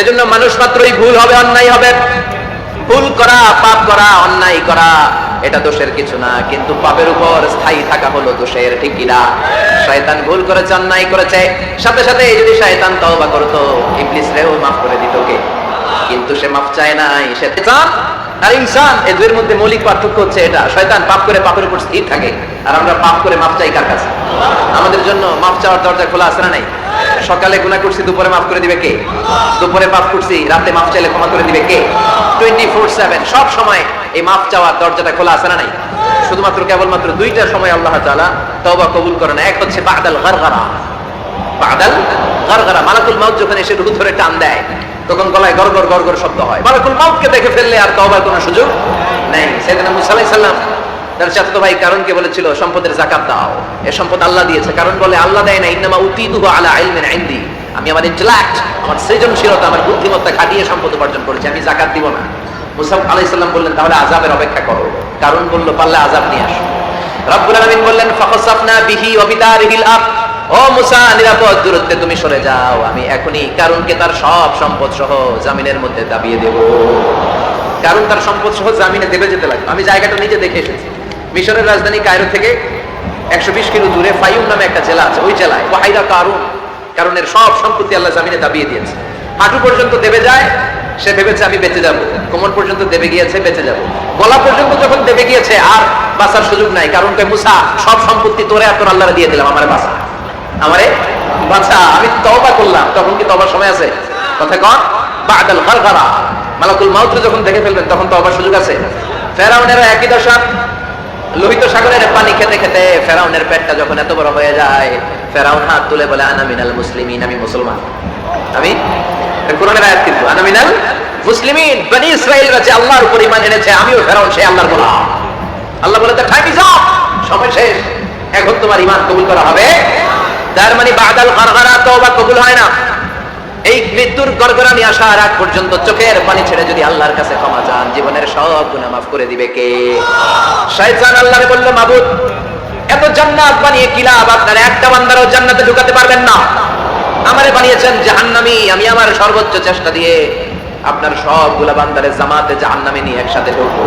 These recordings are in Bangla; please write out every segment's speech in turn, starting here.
এজন্য মানুষ মাত্রই ভুল হবে, অন্যায় হবে। ভুল করা, পাপ করা, অন্যায় করা এটা দোষের কিছু না, কিন্তু পাপের উপর স্থায়ী থাকা হলো দোষের, ঠিক কি না? শয়তান ভুল করেছে, অন্যায় করেছে, সাথে সাথে যদি শয়তান তওবা করতো, ইবলিসরেও মাফ করে দিত কে? কিন্তু সে মাফ চায় নাই। শয়তান আর ইনসান এই দুইয়ের মধ্যে মৌলিক পার্থক্য হচ্ছে এটা। শয়তান পাপ করে পাপের উপর স্থির থাকে, আর আমরা পাপ করে মাফ চাই কার কাছে? আমাদের জন্য মাফ চাওয়ার দরজা খোলা আছে না নাই? সকালে গুনাহ করছি, দুপুরে মাফ করে দিবে কে? দুপুরে পাপ করছি, রাতে মাফ চাইলে ক্ষমা করে দিবে কে? 24/7 সব সময় এই মাফ চাওয়ার দরজাটা খোলা আছে না নাই? শুধুমাত্র কেবলমাত্র দুইটা সময় আল্লাহ তাআলা তওবা কবুল করে না। এক হচ্ছে বাদাল গারগারা। বাদাল গারগারা, মালাকুল মাউত যখন এসে রূহ ধরে টান দেয়, তখন গলায় গরগর গরগর শব্দ হয়। মালাকুল মাউতকে দেখে ফেললে আর তওবার কোনো সুযোগ নেই। সাইয়েদনা মুসা আলাইহিস সালাম তার চাচাতো ভাই কারণকে বলেছিল সম্পদের যাকাত দাও, এই সম্পদ আল্লাহ দিয়েছে। কারণ বলে আল্লাহ দেয় না, ইন্নামা উতীতুহু আলা ইলমিন ইনদি, আমি আমার ইন্টেলেক্ট, আমার সৃজনশীলতা, আমার বুদ্ধিমত্তা খাটিয়ে সম্পদ উপার্জন করেছি, আমি যাকাত দিব না। মুসা আলাইহিস সালাম বললেন তাহলে আযাবের অপেক্ষা করো। কারণ বলল পারলে আযাব নিয়ে আসো। রব্বুল আলামিন বললেন ফাখাসাফনা বিহি ওয়া বিদারিহিল আরদ, ও মুসা নিরাপদ দূরত্বে তুমি সরে যাও, আমি এখনই কারণকে তার সব সম্পদ সহ জামিনের মধ্যে দাবিয়ে দেব। কারণ তার সম্পদ সহ জামিনে দেবে যেতে লাগবে। আমি জায়গাটা নিজে দেখে এসেছি। মিশরের রাজধানী কায়রো থেকে 120 কিলো দূরে ফাইউম নামে একটা জেলা আছে, ওই জেলায় ওয়াহিদা কারণের সব সম্পত্তি আল্লাহ জামিনে দাবিয়ে দিয়েছে। হাঁটু পর্যন্ত দেবে যায়, সে ভেবেছে আমি বেঁচে যাব। কোমর পর্যন্ত দেবে গিয়েছে, বেঁচে যাব। গলা পর্যন্ত যখন দেবে গিয়েছে আর বাঁচার সুযোগ নাই। কারণ কয় মুসা সব সম্পত্তি তোরে আর তোর আল্লাহরে দিয়ে দিলাম, আমারে বাঁচা, আমারে বাঁচা, আমি তওবা করলাম। তখন কি তওবার সময় আছে? কথা কন। বাদাল গারগারা, মালাকুল মাউত যখন দেখে ফেলবেন তখন তওবার সুযোগ আছে? ফেরাউনেরও একই দশা। লোহিত সাগরের পানি খেতে খেতে ফেরাউনের পেটটা যখন এত বড় হয়ে যায়, ফেরাউন হাত তুলে বলে আনা মিনাল মুসলিমিন, আমি মুসলমান। আমি কোরআনের আয়াত, কিন্তু আনা মিনাল মুসলিমিন, বনি ইসরাইলরা যে আল্লাহর উপর ঈমান এনেছে, আমিও ফেরাউন সেই আল্লাহর গোলাম। আল্লাহ বলে তার টাইম ইজ আপ, সময় শেষ, এখন তোমার ঈমান কবুল করা হবে। তার মানে বাদাল গারগারা তওবা কবুল হয় না। এই মৃত্যুর গড়গড়ানি আসার আগ পর্যন্ত চোখের পানি ছেড়ে যদি আল্লাহর কাছে ক্ষমা চান, জীবনের সব গুনাহ মাফ করে দিবে কে? শয়তান আল্লাহরে বলল মাবুদ এত জান্নাত বানিয়ে কি লাভ, আপনারা একটা বান্দারও জান্নাতে ঢুকাতে পারবেন না। আমারে বানিয়েছেন জাহান্নামী, আমি আমার সর্বোচ্চ চেষ্টা দিয়ে আপনার সবগুলা বান্দারে জামাতে জাহান্নামে নিয়ে একসাথে ঢুকবো,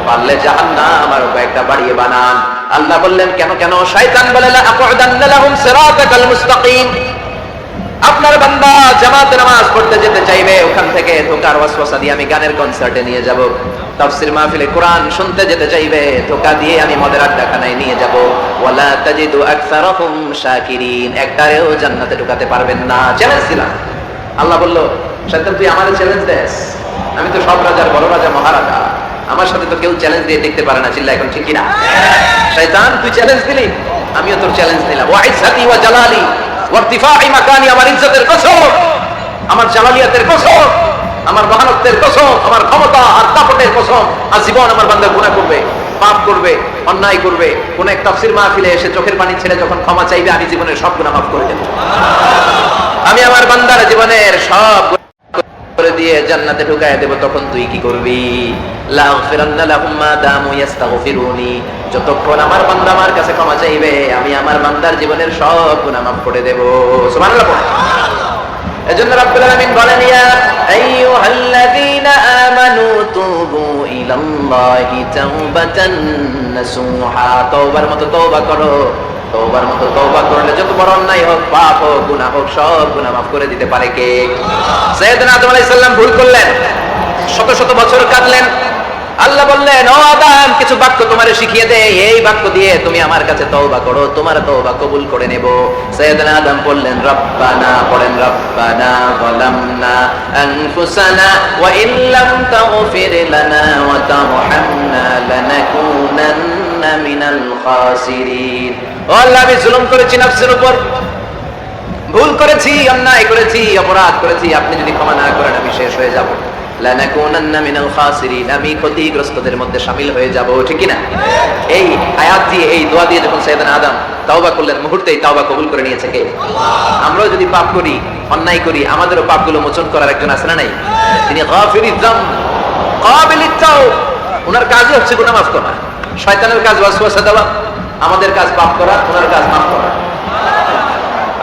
পারলে জাহান্নাম আর কয়েকটা বাড়িয়ে বানান। আল্লাহ বললেন কেন কেন? শয়তান বলে লা আকুদান্না লাহুম সিরাতাকাল মুস্তাকিম, আপনার বান্দা জামাতে নামাজ পড়তে যেতে চাইবে, ওখান থেকে ধোকার ওয়াসওয়াসা দিয়ে আমি গানের কনসার্টে নিয়ে যাব। তাফসীর মাহফিলে কোরআন শুনতে যেতে চাইবে, ধোকা দিয়ে আমি মদের আড্ডাখানায় নিয়ে যাব। ওয়ালা তাজিদু আকসারাহুম শাকিরিন, একটারেও জান্নাতে ঢুকাতে পারবেন না। চ্যালেঞ্জ দিলাম। আল্লাহ বলল শয়তান তুই আমারে চ্যালেঞ্জ দেস, আমি তো সব রাজার বড় রাজা মহারাজা, আমার সাথে তো কেউ চ্যালেঞ্জ দিয়ে দেখতে পারে না। চিল্লা এখন ঠিক কি না? শয়তান তুই চ্যালেঞ্জ দিলি, আমিও তোর চ্যালেঞ্জ দিলাম। ওয়া ইজ্জাতি ওয়া জালালি ওয়ারতিফাই মাকানি, আমার ইজ্জতের কসম, আমার জালালিয়াতের কসম, আমার মহানত্বের কসম, আমার ক্ষমতা আর দাপটের কসম, আজীবন আমার বান্দা গুনাহ করবে, পাপ করবে, অন্যায় করবে, কোন এক তাফসীর মাহফিলে এসে চোখের পানি ছেড়ে যখন ক্ষমা চাইবে, আমি জীবনের সব গুনাহ মাফ করে দেব। আমি আমার বান্দার জীবনের সব করে দিয়ে জান্নাতে ঢুকায় দেব। তখন তুই কি করবি? লা আগফিরান্না লাহুম মা দামু ইস্তাগফিরুনি, যতক্ষণ আমার বান্দা আমার কাছে ক্ষমা চাইবে, আমি আমার বান্দার জীবনের সব গুনাহ মাফ করে দেব। সুবহানাল্লাহ। এজন্য রাব্বুল আলামিন বলেন ইয়া আইয়ুহাল্লাযীনা আমানু তুবু ইলাল্লাহি তাওবাতান নাসুহা, তওবার মতো তওবা করো। তওবার মতো তওবা করলে যত বড় অন্যায় হোক, পাপ হোক, গুনাহ হোক, সব গুনাহ মাফ করে দিতে পারে কে? সাইয়েদনা আদম আলাইহিস সালাম ভুল করলেন, শত শত বছর কাঁদলেন। আল্লাহ বললেন ও আদম কিছু বাক্য তোমারে শিখিয়ে দেই, এই বাক্য দিয়ে তুমি আমার কাছে তওবা করো, তোমার তওবা কবুল করে নেব। সাইয়েদনা আদম বললেন রব্বানা, পড়েন রব্বানা যালামনা আনফুসানা ওয়া ইল্লাম তাগফির লানা ওয়া তারহামনা লানাকুনান্না মিনাল খাসিরিন। ও আল্লাহ আমি জুলুম করেছি নফসের উপর, ভুল করেছি, অন্যায় করেছি, অপরাধ করেছি, আপনি যদি ক্ষমা না করেন আমি শেষ হয়ে যাব। লানাকুনান্না মিনাল খাসিরিন, আমি ক্ষতিগ্রস্তদের মধ্যে শামিল হয়ে যাব। ঠিক কি না? এই আয়াত দিয়ে, এই দোয়া দিয়ে যখন সাইয়েদনা আদম তওবা করলেন, মুহূর্তেই তওবা কবুল করে নিয়েছে কে? আমরাও যদি পাপ করি, অন্যায় করি, আমাদেরও পাপগুলো মোচন করার একজন আছে না নাই? তিনি গাফিরিয যাম কাবিলিত তাওব, ওনার কাজই হচ্ছে গুনাহ মাফ করা। শয়তানের কাজ ওয়াসওয়াসা দেওয়া, আমাদের কাজ পাপ করা, ওনার কাজ মাফ করা।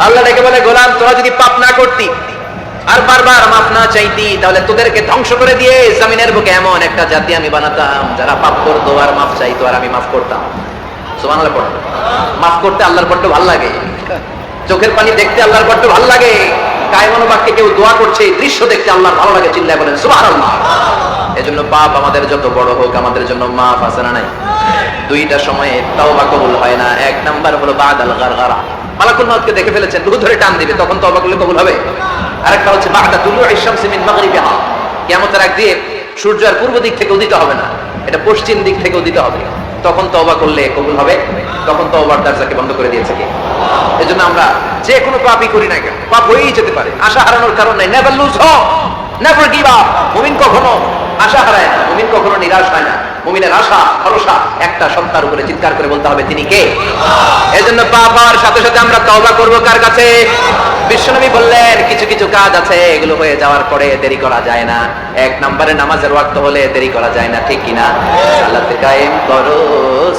আল্লাহ ডেকে বলে গোলাম তোরা যদি পাপ না করতি আর বারবার মাফ না চাইতি, তাহলে তোদেরকে ধ্বংস করে দিয়ে জমিনের বুকে এমন একটা জাতি আমি বানাতাম যারা পাপ করতো আর মাফ চাইতো আর আমি মাফ করতাম। সুবহানাল্লাহ পড়ো। মাফ করতে আল্লাহর বড্ড ভালো লাগে, চোখের পানি দেখতে আল্লাহর বড্ড ভালো লাগে, কায়মনো বাক্যে কেউ দোয়া করছে এই দৃশ্য দেখতে আল্লাহর ভালো লাগে, চিল্লায় বলেন সুবহানাল্লাহ। এজন্য পাপ আমাদের যত বড় হোক আমাদের জন্য মাফ আছে না নাই? দুইটা সময়ে তওবা কবুল হয় না। এক নাম্বার হলো বাদাল গারগারা, মালাকুল মউতকে দেখে ফেলেছেন, রূহ ধরে টান দিবে, তখন তওবা করলে কবুল হবে। আরেকটা হচ্ছে বাদা তুলুইশ শামসি মিন মাগরিবিহা, কিয়ামতের আগ দিয়ে সূর্য আর পূর্ব দিক থেকে উদিত হবে না, এটা পশ্চিম দিক থেকে উদিত হবে, তখন তওবা করলে কবুল হবে। তখন তওবার দরজাকে বন্ধ করে দিয়েছে কে? এজন্য আমরা যে কোনো পাপই করি না কেন, পাপ হয়েই যেতে পারে, আশা হারানোর কারণ নাই। Never lose hope, never give up. মুমিন কখনো আশা হারায় না, মুমিন কখনো নিরাশ হয় না। মুমিনের আশা ভরসা একটা সত্তার উপরে, চিৎকার করে বলতে হবে তিনি কে। এজন্য পাপ হওয়ার সাথে সাথে আমরা তওবা করব কার কাছে? বিশ্বনবী বললেন কিছু কিছু কাজ আছে এগুলো হয়ে যাওয়ার পরে দেরি করা যায় না। এক নম্বরে নামাজের ওয়াক্ত হলে দেরি করা যায় না, ঠিক কিনা? সালাতে কায়েম করো,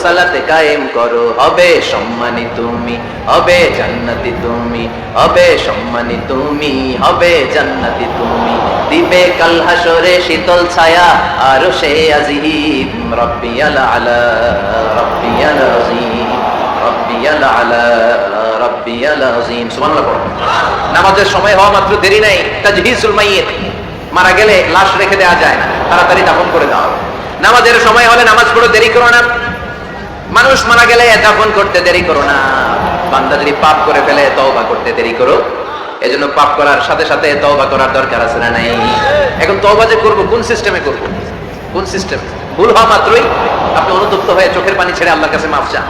সালাতে কায়েম করো, হবে সম্মানী তুমি, হবে জান্নাতি তুমি, হবে সম্মানী তুমি, হবে জান্নাতি তুমি, দিবে কাল হাসরে শীতল ছায়া আরশে আজিম, রব্বিয়াল আলা রব্বিয়াল আযীম, রব্বিয়াল আলা রব্বিয়াল আযীম। সুবহানাল্লাহ পড়ো। নামাজের সময় হওয়া মাত্র দেরি নাই, তাজহিজুল মাইয়িত, মারা গেলে লাশ রেখে দেওয়া যায় না, তাড়াতাড়ি দাফন করে দাও। নামাজের সময় হলে নামাজ পড়ো, দেরি করো না। মানুষ মারা গেলে দাফন করতে দেরি করো না। বান্দা যদি পাপ করে ফেলে তওবা করতে দেরি করো। এজন্য পাপ করার সাথে সাথে তওবা করার দরকার আছে না নাই? এখন তওবা যে করব কোন সিস্টেমে করব? কোন সিস্টেম? ভুল হওয়া মাত্রই আপনি অনুতপ্ত হয়ে চোখের পানি ছেড়ে আল্লাহর কাছে মাফ চান,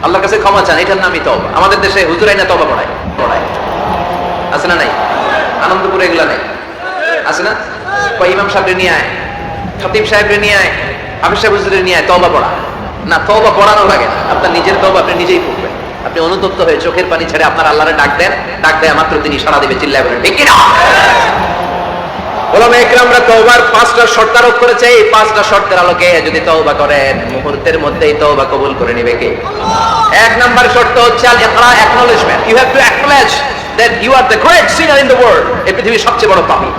আল্লাহর কাছে ক্ষমা চান, এটার নামই তওবা। আমাদের দেশে হুজুরাই না তওবা পড়ায়, আছে না নাই? আনন্দপুরে এগুলা নাই, আছে না? ইমাম সাহেব নিয়ে আয়, খতিব সাহেব নিয়ে আয়, হাফেজ সাহেব হুজুরে নিয়ে আয়, তওবা পড়া না। তওবা পড়ানো লাগে না, আপনার নিজের তওবা আপনি নিজেই পড়বেন। আপনি অনুতপ্ত হয়ে চোখের পানি ছেড়ে আপনার আল্লাহরে ডাক দেন, ডাক দেয়া মাত্র তিনি সাড়া দিবে, চিল্লায় বলেন ঠিক কিনা? ওলামায়ে কেরামরা তওবার 5টা শর্ত আরোপ করেছে। এই 5টা শর্তের আলোকে যদি তওবা করেন মুহূর্তের মধ্যেই তওবা কবুল করে নেবে কে? এক নাম্বার শর্ত হচ্ছে আল ইকরা, acknowledgement. You have to acknowledge that you are the great sinner in the world. এই পৃথিবীর সবচেয়ে বড় পাপী।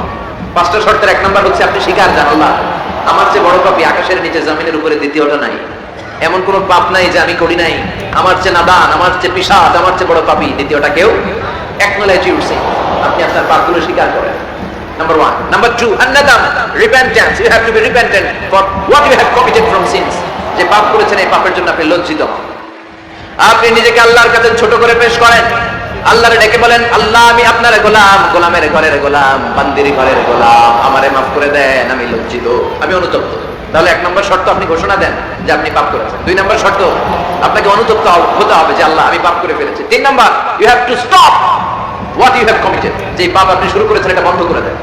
5টা শর্তের এক নাম্বার হচ্ছে আপনি স্বীকার জান, আল্লাহ আমার চেয়ে বড় পাপী আকাশের নিচে জমিনের উপরে দ্বিতীয়টা নাই। এমন কোন পাপ নাই যে আমি করি নাই, আমার চেয়ে নাদান, আমার চেয়ে পিশাচ, আমার চেয়ে বড় পাপী দ্বিতীয়টা কেউ। অ্যাকনলেজ ইউর সিন, আপনি আপনার পাপগুলো স্বীকার করেন। Number 1. Number 2, an-nadam, repentance. You have to be repentant for what you have committed from sins. যে পাপ করেছেন এই পাপের জন্য আপনি লজ্জিত হন। আপনি নিজেকে আল্লাহর কাছে ছোট করে পেশ করেন, আল্লাহরে ডেকে বলেন আল্লাহ আমি আপনার গোলাম, গোলামের ঘরের গোলাম, বান্দির ঘরের গোলাম, আমারে মাফ করে দেন, আমি লজ্জিত, আমি অনুতপ্ত। তাহলে 1 নম্বর শর্ত আপনি ঘোষণা দেন যে আপনি পাপ করেছেন। 2 নম্বর শর্ত আপনাকে অনুতপ্ত হতে হবে যে আল্লাহ আমি পাপ করে ফেলেছি। 3 নম্বর you have to stop what you have committed, যে পাপ আপনি শুরু করেছেন এটা বন্ধ করে দেন।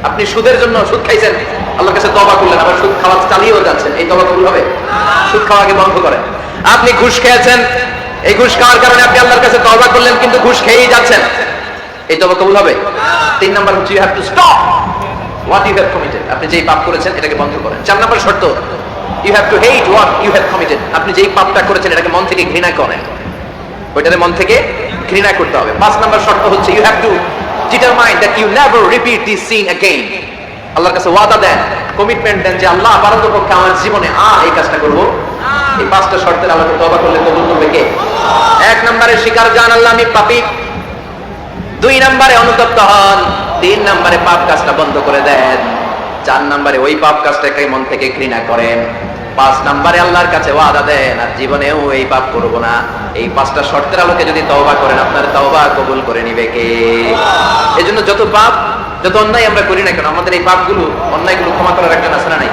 আপনি সুদের জন্য সুদ খাইছেন, আল্লাহর কাছে তওবা করলেন, আবার সুদ খাওয়া চালিয়েও যাচ্ছেন, এই তওবা কবুল হবে? সুদ খাওয়াকে বন্ধ করেন। আপনি ঘুষ খেয়েছেন, এই ঘুষ খাওয়ার কারণে আপনি আল্লাহর কাছে তওবা করলেন কিন্তু ঘুষ খেয়েই যাচ্ছেন, এই তওবা কবুল হবে? 3 নাম্বার হচ্ছে you have to stop what you have committed, আপনি যেই পাপ করেছেন এটাকে বন্ধ করেন। 4 নাম্বার শর্ত you have to hate what you have committed, আপনি যেই পাপটা করেছেন এটাকে মন থেকে ঘৃণা করেন, ওইটারে মন থেকে ঘৃণা করতে হবে। 5 নাম্বার শর্ত হচ্ছে you have to determine that you never repeat this sin again, আল্লাহর কাছে ওয়াদা দেন, কমিটমেন্ট দেন যে আল্লাহ পারতপক্ষে আমার জীবনে আর এই কাজটা করব। এই 5টা শর্তের আলোকে তওবা করলে কবুল করবে কে? 1 নম্বরে স্বীকার জান আল্লাহ আমি পাপী, 2 নম্বরে অনুতপ্ত হন, 3 নম্বরে পাপ কাজটা বন্ধ করে দেন, 4 নম্বরে ওই পাপ কাজটাকে মন থেকে ঘৃণা করেন, 5 নম্বরে আল্লাহর কাছে ওয়াদা দেন আর জীবনেও এই পাপ করব না। এই 5টা শর্তের আলোকে যদি তওবা করেন আপনার তওবা কবুল করে নিবে কে? এজন্য যত পাপ যত অন্যায় আমরা করি না কেন আমাদের এই পাপগুলো অন্যায়গুলো ক্ষমা করার একজন আছে না নাই?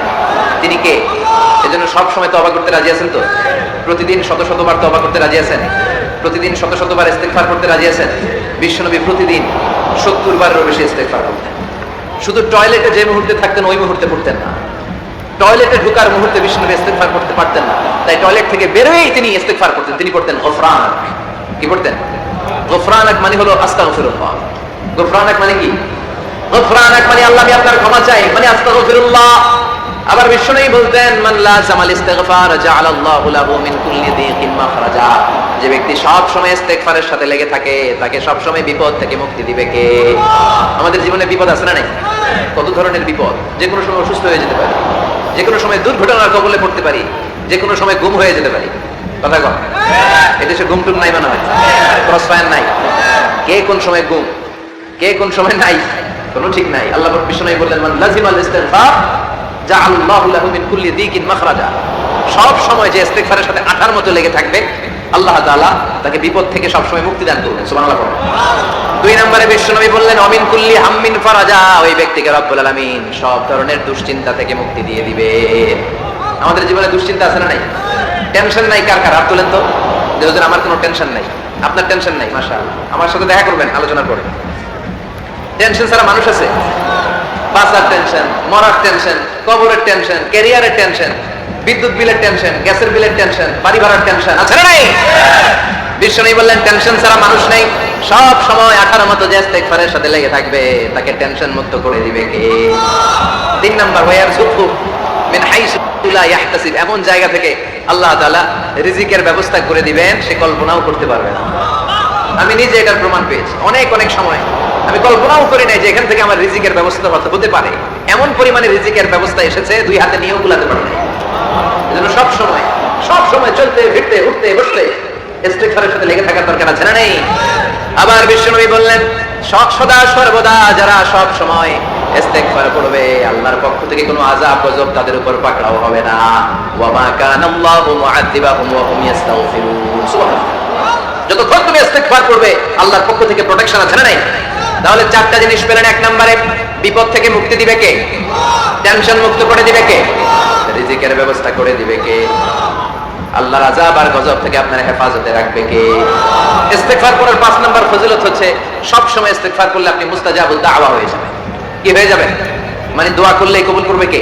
তিনি কে? এজন্য সব সময় তওবা করতে রাজি আছেন তো? প্রতিদিন শত শতবার তওবা করতে রাজি আছেন? প্রতিদিন শত শতবার ইস্তেগফার করতে রাজি আছেন? বিশ্বনবী প্রতিদিন 70 বারেরও বেশি ইস্তেগফার করতেন। শুধু টয়লেটে যে মুহূর্তে থাকতেন ওই মুহূর্তে পড়তেন না, টয়লেটে ঢোকার মুহূর্তে বিশ্বনবী ইস্তেগফার করতে পারতেন না, তাই টয়লেট থেকে বেরোয়েই তিনি ইস্তেগফার করতেন। তিনি পড়তেন গফরানাক। কি পড়তেন? গফরানাক মানে হলো আস্তাগফিরুল্লাহ। গফরানাক মানে কি? গফরানাক মানে আল্লাহ আমি আপনার ক্ষমা চাই, মানে আস্তাগফিরুল্লাহ। আবার বিশ্বনবী বলতেন মান লাযামাল ইস্তিগফার জাআলাল্লাহু লাহু মিন কুল্লি দীকিন মাখরাজা, যে ব্যক্তি সব সময় ইস্তেগফারের সাথে লেগে থাকে তাকে সব সময় বিপদ থেকে মুক্তি দিবে কে? আমাদের জীবনে বিপদ আছে না নাই? কত ধরনের বিপদ, যে কোনো সময় অসুস্থ হয়ে যেতে পারি, যে কোনো সময় দুর্ঘটনার কবলে পড়তে পারি, যে কোনো সময় গুম হয়ে যেতে পারি। কথা কম, এদেশে গুম টুম নাই, মনে হয় ক্রস ফায়ার নাই। কে কোন সময় গুম, কে কোন সময় নাই, কোনো ঠিক নাই। আল্লাহ বিষ্ণু বললেন, মান লাজিমাল ইস্তিগফার জাআলাল্লাহু লাহু মিন কুল্লি যিকিন মাখরাজা। সব সময় যে ইস্তিগফারের সাথে আঠার মতো লেগে থাকবে, আল্লাহ তাআলা তাকে বিপদ থেকে সব সময় মুক্তি দান করবেন। সুবহানাল্লাহ। 2 নম্বরে বিশ্বনবী বললেন, অমিন কুল্লি হাম্মিন ফারাজা। ওই ব্যক্তিকে রব্বুল আলামিন সব ধরনের দুশ্চিন্তা থেকে মুক্তি দিয়ে দিবে। আমাদের জীবনে দুশ্চিন্তা আছে না নাই? টেনশন নাই কার কার? হাত তোলেন তো। যে হুজুর আমার কোনো টেনশন নাই। আপনার টেনশন নাই, মাশাআল্লাহ। আমার সাথে দেখা করবেন আলোচনা করে। টেনশন ছাড়া মানুষ আছে? বাসার টেনশন, মরার টেনশন, কবরের টেনশন, ক্যারিয়ারের টেনশন, বিদ্যুৎ বিলের টেনশন, গ্যাসের বিলের টেনশন, বাড়ি ভাড়ার টেনশন আছে না নাই? বিশ্বনবী বললেন, টেনশন ছাড়া মানুষ নেই। সব সময় 18 মতো যে ইস্তেগফারের সাথে লেগে থাকবে তাকে টেনশন মুক্ত করে দিবে কে? 3 নাম্বার, ওয়ায়ারযুকহু মিন হাইসু লা ইয়াহতাসিব। এমন জায়গা থেকে আল্লাহ তাআলা রিজিকের ব্যবস্থা করে দিবেন সে কল্পনাও করতে পারবে না। আমি নিজে এটার প্রমাণ পেয়েছি। অনেক অনেক সময় আমি কল্পনাও করি নাই যে এখান থেকে আমার রিজিকের ব্যবস্থা হতে পারে। এমন পরিমাণে রিজিকের ব্যবস্থা এসেছে, 2 হাতে নিয়েও কুলাতে পারি নাই। এজন্য সব সময় চলতে ফিরতে উঠতে বসতে ইস্তিগফারের সাথে লেগে থাকার দরকার আছে না নেই? আবার বিশ্বনবী বললেন, সদা সর্বদা যারা সব সময় ইস্তিগফার করবে, আল্লাহর পক্ষ থেকে কোনো আযাব গজব তাদের উপর পাকড়াও হবে না। ওয়া মা কানাল্লাহু মুআযিবাহুম ওয়া হুম ইস্তাগফিরুন। সুবহানাল্লাহ। যতক্ষণ তুমি ইস্তিগফার করবে আল্লাহর পক্ষ থেকে প্রোটেকশন আছে না নাই? তাহলে 4টা জিনিস পেলেন। 1 নম্বরে, বিপদ থেকে মুক্তি দিবে কে? টেনশন মুক্ত করে দিবে কে? রিজিকের ব্যবস্থা করে দিবে কে? আল্লাহর আযাব আর গজব থেকে আপনার হেফাজতে রাখবে কে? ইস্তিগফার করার 5 নাম্বার ফজিলত হচ্ছে, সব সময় ইস্তিগফার করলে আপনি মুস্তাজাবুদ দাওয়া হয়ে যাবেন। কি হয়ে যাবেন? মানে দোয়া করলেই কবুল করবে কে?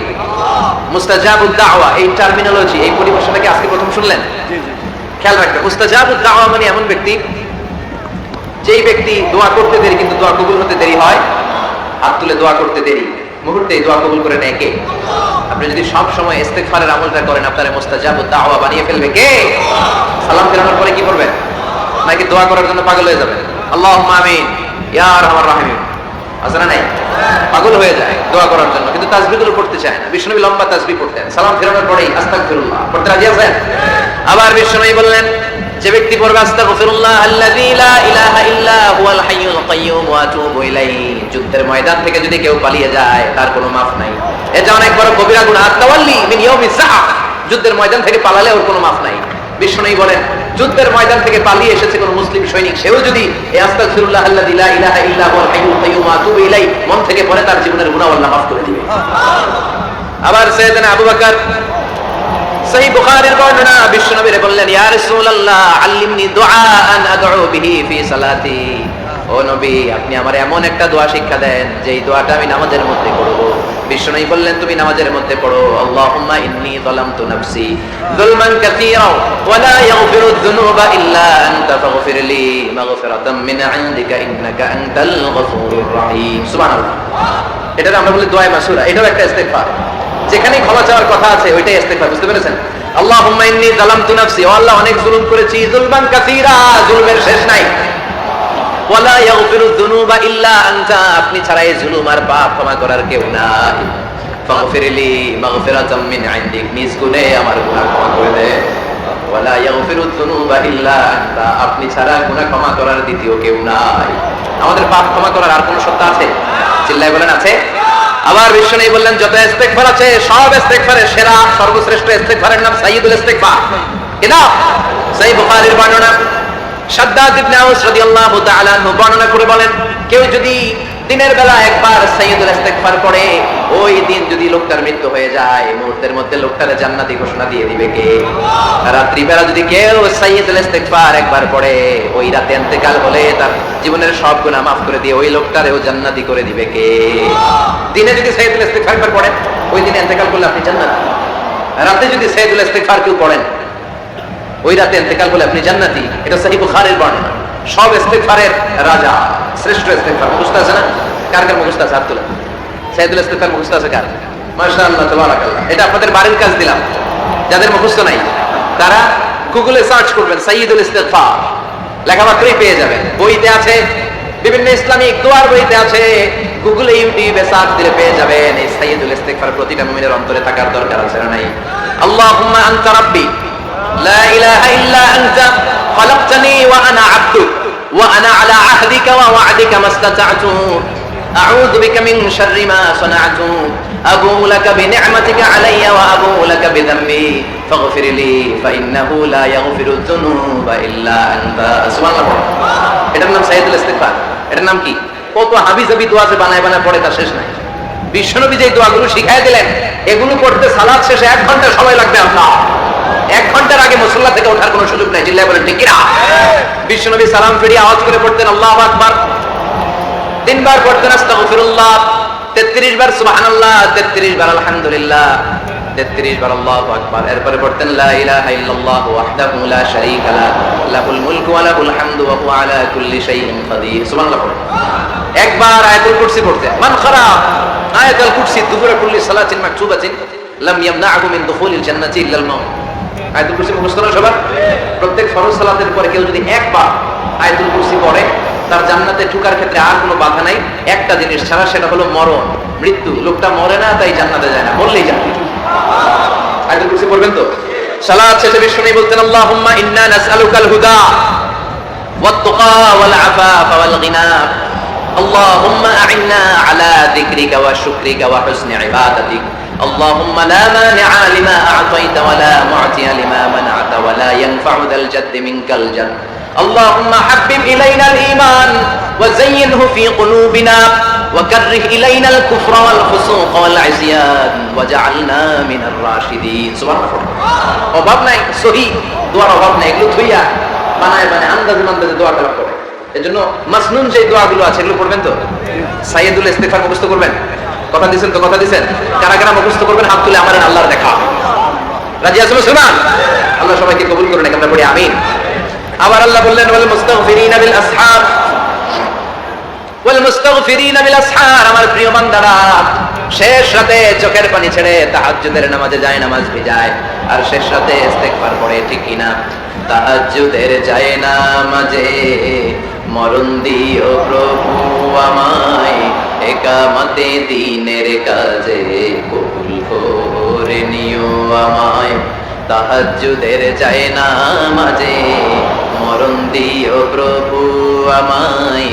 মুস্তাজাবুদ দাওয়া, এই টার্মিনোলজি, এই পরিভাষাটা কি আজকে প্রথম শুনলেন? খেয়াল রাখবেন, মুস্তাজাবুদ দাওয়া মানে এমন ব্যক্তি, যেই ব্যক্তি দোয়া করতে দেরি কিন্তু দোয়া কবুল হতে দেরি হয়। হাত তুলে দোয়া করতে দেরি, মুহূর্তেই দোয়া কবুল করে নেয় কে? আপনি যদি সব সময় ইস্তিগফারের আমলটা করেন, আপনার মুস্তাজাবুদ দাওয়া বানিয়ে ফেলবে কে? সালাম ফেরানোর পরে কি করবেন? নাকি দোয়া করার জন্য পাগল হয়ে যাবেন? আল্লাহুম্মা আমিন ইয়া আরহামার রাহিমিন, আছে না নাই? পাগল হয়ে যায় দোয়া করার জন্য, কিন্তু তাসবিহগুলো পড়তে চায় না। বিশ্বনবী লম্বা তাসবিহ পড়তেন, সালাম ফেরানোর পরেই আস্তাগফিরুল্লাহ পড়তে রাজি আছেন? আবার বিশ্বনবী বললেন, যে ব্যক্তি পড়বে আস্তাগফিরুল্লাহ আল্লাযী লা ইলাহা ইল্লা হুয়াল হাইয়ুল কাইয়্যুম ওয়া আতুবু ইলাইহি, যুদ্ধের ময়দান থেকে যদি কেউ পালিয়ে যায় তার কোনো মাফ নাই। এটা অনেক বড় কবিরা গুনাহ। আত-তাওয়াল্লি মিন ইয়াউমিজ যাআফ, যুদ্ধের ময়দান থেকে পালালে ওর কোনো মাফ নাই। বিশ্বনবী বলেন, যুদ্ধের ময়দান থেকে পালিয়ে এসেছে কোন মুসলিম সৈনিক, সেও যদি এই আস্তাগফিরুল্লাহ আল্লাযী লা ইলাহা ইল্লা হুয়াল হাইয়ুল কাইয়্যুম ওয়া আতুবু ইলাইহি মন থেকে পড়ে, তার জীবনের গুনাহ আল্লাহ মাফ করে দিবেন। আবার সাইয়েদনা আবু বকর, সহিহ বুখারীর বর্ণনা, বিশ্বনবী বললেন, ইয়া রাসূলুল্লাহ আল্লিমনি দুআআন আদউ বিহি ফি সালাতি। ও নবী, আপনি আমার এমন একটা দোয়া শিক্ষা দেন যেই দোয়াটা আমি নামাজের মধ্যে করব। বিশ্বনবী বললেন, তুমি নামাজের মধ্যে পড়ো, আল্লাহুম্মা ইন্নী যালামতু নাফসি যুলমান কাসীরা ওয়া লা ইয়াগফিরুয যুনুবা ইল্লা আনতা ফাগফিরলি মাগফিরাতাম মিন ইনদিকা ইন্নাকা আনতাল গফুরুর রহিম। সুবহানাল্লাহ। এটা আমরা বলি দোয়া মাসুরা, এটাও একটা ইস্তিগফার। যেখানেই ক্ষমা চাওয়ার কথা আছে ওইটাই ইস্তিগফার। বুঝতে পেরেছেন? আল্লাহুম্মা ইন্নী যালামতু নাফসি, ও আল্লাহ অনেক জুলুম করেছি, যুলমান কাসীরা, জুলুমের শেষ নাই। ওয়া লা ইয়াগফিরুয যুনুবা ইল্লা আনতা, আপনি ছাড়া এই জুলুম আর পাপ ক্ষমা করার কেউ নাই। ফাগফিরলি মাগফিরাতাম মিন ইনদিক, নিজ গুণে আমার গুনাহ ক্ষমা করে দে। ওয়া লা ইয়াগফিরুয যুনুবা ইল্লা আনতা, আপনি ছাড়া গুনাহ ক্ষমা করার দ্বিতীয় কেউ নাই। আমাদের পাপ ক্ষমা করার আর কোনো সত্তা আছে? চিল্লায় বলেন, আছে? আবার বিশ্বনবী বললেন, যত ইস্তিগফার আছে সব ইস্তিগফারের সেরা সর্বশ্রেষ্ঠ ইস্তিগফারের নাম সাইয়্যিদুল ইস্তিগফার। কিনা সহিহ বুখারীর বর্ণনা, শাদ্দাদ ইবনে আউস রাদিয়াল্লাহু তাআলা আনহু বর্ণনা করে বলেন, কেউ যদি দিনের বেলা একবার সাইয়্যিদুল ইস্তিগফার পড়ে, ওই দিন যদি লোকটার মৃত্যু হয়ে যায়, মুহূর্তের মধ্যে লোকটার জান্নাতি ঘোষণা দিয়ে দিবে কে? রাত্রি বেলা যদি কেউ সাইয়্যিদুল ইস্তিগফার একবার পড়ে, ওই রাতে ইন্তেকাল হলে তার জীবনের সব গুনাহ মাফ করে দিয়ে ওই লোকটারেও জান্নাতি করে দিবে কে? দিনে যদি সাইয়্যিদুল ইস্তিগফার একবার পড়েন, ওই দিনে ইন্তেকাল করলে আপনি জান্নাতি। রাতে যদি সাইয়্যিদুল ইস্তিগফার কেউ পড়েন, ওই রাতে ইন্তেকাল করলে আপনি জান্নাতি। এটা সহিহ বুখারীর বর্ণনা। সব ইস্তিগফারের রাজা, শ্রেষ্ঠ ইস্তিগফার। মুখস্থ আছে না? কার কার মুখস্থ আছে? হাত তুলেন। সাইয়্যিদুল ইস্তিগফার মুখস্থ আছে কার? মাশাআল্লাহ, তাবারাকাল্লাহ। এটা আপনাদের বাড়ির কাজ দিলাম। যাদের মুখস্থ নাই তারা গুগলে সার্চ করবেন সাইয়্যিদুল ইস্তিগফার, লেখামাত্রই পেয়ে যাবেন। বইতে আছে, বিভিন্ন ইসলামিক দোয়ার বইতে আছে, গুগলে ইউটিউবে সার্চ দিলে পেয়ে যাবেন। এই সাইয়্যিদুল ইস্তিগফার প্রতিটা মুমিনের অন্তরে থাকার দরকার আছে না নাই? আল্লাহুম্মা আনতা রাব্বি লা ইলাহা ইল্লা আনতা খালাকতানি ওয়া আনা আবদুক ওয়া আনা আলা আহদিকা ওয়া ওয়া'দিকা মাস্তাতা'তু আউযু বিকা মিন শাররি মা সানা'তু আবুউ লাকা বিনি'মাতিকা আলাইয়া ওয়া আবুউ লাকা বিযামবি ফাগফির লি ফাইন্নাহু লা ইয়াগফিরুয যুনুবা ইল্লা আনতা। সুবহানাল্লাহ। এটার নাম সাইয়্যিদুল ইস্তিগফার। এটার নাম কি? কত হাবিজাবি দোয়া যে বানায় বানায় পড়ে তার শেষ নাই। বিশ্বনবী যে দোয়াগুলো শিখায় দিলেন, এগুলো করতে সালাত শেষে 1 ঘন্টা সময় লাগবে আপনার। 1 ঘন্টার আগে মুসল্লা থেকে ওঠার কোনো সুযোগ নাই। চিল্লায় বলেন ঠিক কিনা? বিশ্বনবী সালাম ফিরিয়ে আওয়াজ করে পড়তেন আল্লাহু আকবার, 3 বার পড়তেন আস্তাগফিরুল্লাহ, 33 বার সুবহানাল্লাহ, 33 বার আলহামদুলিল্লাহ, 33 বার আল্লাহু আকবার। এরপরে পড়তেন লা ইলাহা ইল্লাল্লাহ ওয়াহদাহু লা শারীকা লাহু লাহুল মুলকু ওয়া লাহুল হামদু ওয়া হুয়া আলা কুল্লি শাইইন কাদির। সুবহানাল্লাহ। একবার আয়াতুল কুরসি পড়তেন। মান খারা আয়াতুল কুরসি দুবুরা কুল্লি সালাতিন মাকতুবাতিন লাম ইয়ামনাহু মিন দুখুলিল জান্নাতি ইল্লাল মাউত। আয়াতুল কুরসি মুখস্থ করা সবার? প্রত্যেক ফরজ সালাতের পরে কেউ যদি একবার আয়াতুল কুরসি পড়ে, তার জান্নাতে ঢোকার ক্ষেত্রে আর কোনো বাধা নাই, একটা জিনিস ছাড়া, সেটা হলো মরণ, মৃত্যু। লোকটা মরে না তাই জান্নাতে যায় না, বললেই জান্নাত। আয়াতুল কুরসি পড়বেন তো? সালাত শেষে বিশ্বনবী বলতেন আল্লাহুম্মা ইন্না নাসআলুকাল হুদা ওয়াত তুকা ওয়াল আফাফা ওয়াল গিনা আল্লাহুম্মা আ'inna আলা যিকরিকা ওয়া শুকরিকা ওয়া হুসনি ইবাদাতিক আল্লাহুম্মা লা মানি'a লিমা আ'তাইতা ওয়া লা মু'তিয়া লিমা মান'আতা ওয়া লা ইয়ানফা'ু যাল জাদ্দি মিনকাল জাদ আল্লাহুম্মা হাব্বিব ইলাইনাল ঈমান ওয়া যায়্যিনহু ফি কুলুবিনা وكره إلينا الكفر والفسوق والعصيان وجعلنا من الراشدين। সুবহান আল্লাহ। অভাব নাই, সহি দোয়ার অভাব নাই। এগুলো থইয়া বানায় বানায় আন্দাজে আন্দাজে দোয়া করা করে। এজন্য মাসনুন যে দোয়াগুলো আছে এগুলো পড়বেন তো? সাইয়্যিদুল ইস্তিগফার মুখস্থ করবেন? কথা দিবেন তো? কথা দিবেন? কারা কারা মুখস্থ করবেন হাত তুলে আমাদের আল্লাহর দেখা। রাজি আছেন মুসলমান? আল্লাহ সবাইকে কবুল করুন। আমরা পড়ি আমিন। আবার আল্লাহ বললেন ওয়াল মুস্তাগফিরিনা বিল আসহার ওয়াল মুস্তাগফিরিনা বিল আসহার। আমার প্রিয় বান্দারা, শেষ রাতে চোখের পানি ছেড়ে তাহাজ্জুদের নামাজে যায়, নামাজ ভিজায়, আর শেষ রাতে ইস্তিগফার পড়ে, ঠিক কি না? তাহাজ্জুদের যায় নামাজে মরণ দিও প্রভু আমায়, একামতে দ্বীনের কাজে কবুল করে নিও আমায়। তাহাজ্জুদের যায় নামাজে মরণ দিও প্রভু আমায়,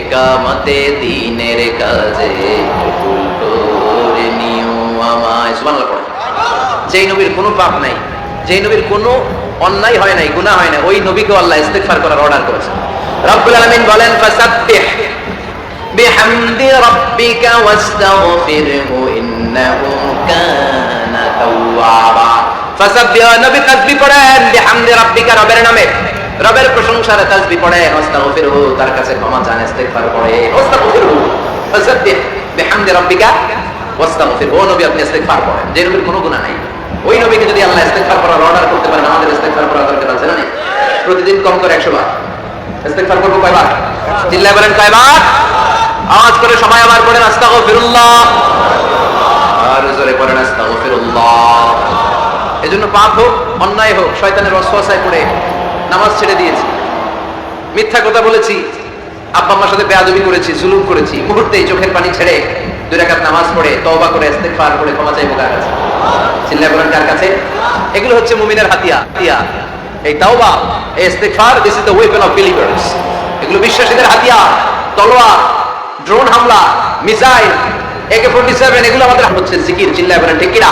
একামতে দ্বীনের কাজে কবুল করে নিও আমায়। সুবহানাল্লাহ। যেই নবীর কোনো পাপ নাই, যেই নবীর কোনো অন্যায় হয় নাই, গুনাহ হয় না, ওই নবীকে আল্লাহ ইস্তিগফার করার অর্ডার করেছেন। রব্বুল আলামিন বলেন ফাসাব্বিহ বিহামদি রাব্বিকা ওয়াস্তাগফিরহু ইন্নাহু কানা তাওয়াবা। ফাসাব্বিহ, নবী তাসবিহ পড়েন, বিহামদি রাব্বিকা, রবের নামে, রবের প্রশংসার তাসবিহ পড়েন, ওয়াস্তাগফিরহু, তার কাছে ক্ষমা চান, ইস্তিগফার পড়েন, ওয়াস্তাগফিরহু। ফাসাব্বিহ বিহামদি রাব্বিকা ওয়াস্তাগফিরহু। ও নবী আপনি ইস্তিগফার পড়েন, যে নবীর কোনো গুনাহ নাই। ওই নবীকে যদি আল্লাহ ইস্তিগফার করার অর্ডার করতে পারেন, আমাদের ইস্তিগফার করার দরকার আছে না? প্রতিদিন কম করে 100 বার ইস্তিগফার করব। কয়বার? চিল্লায় বলেন কয়বার? আওয়াজ করে সবাই আবার পড়েন আস্তাগফিরুল্লাহ, আর জোরে পড়েন আস্তাগফিরুল্লাহ। এজন্য পাপ হোক, অন্যায় হোক, শয়তানের ওয়াসওয়াসায় পড়ে নামাজ ছেড়ে দিয়েছি, মিথ্যা কথা বলেছি, আব্বা আম্মার সাথে বেয়াদবি করেছি, জুলুম করেছি, মুহূর্তেই চোখের পানি ছেড়ে 2 রাকাত নামাজ পড়ে তওবা করে ইস্তিগফার করে ক্ষমা চাইবো কার কাছে? চিল্লায় বলেন কার কাছে? এগুলো হচ্ছে মুমিনের হাতিয়ার। এই তাওবা, এই ইস্তিগফার, this is the weapon of believers. এগুলো বিশ্বাসীদের হাতিয়ার। তলোয়ার, ড্রোন হামলা, মিসাইল, AK-47, এগুলো আমাদের হচ্ছে জিকির। চিল্লায় বলেন ঠিক কিনা?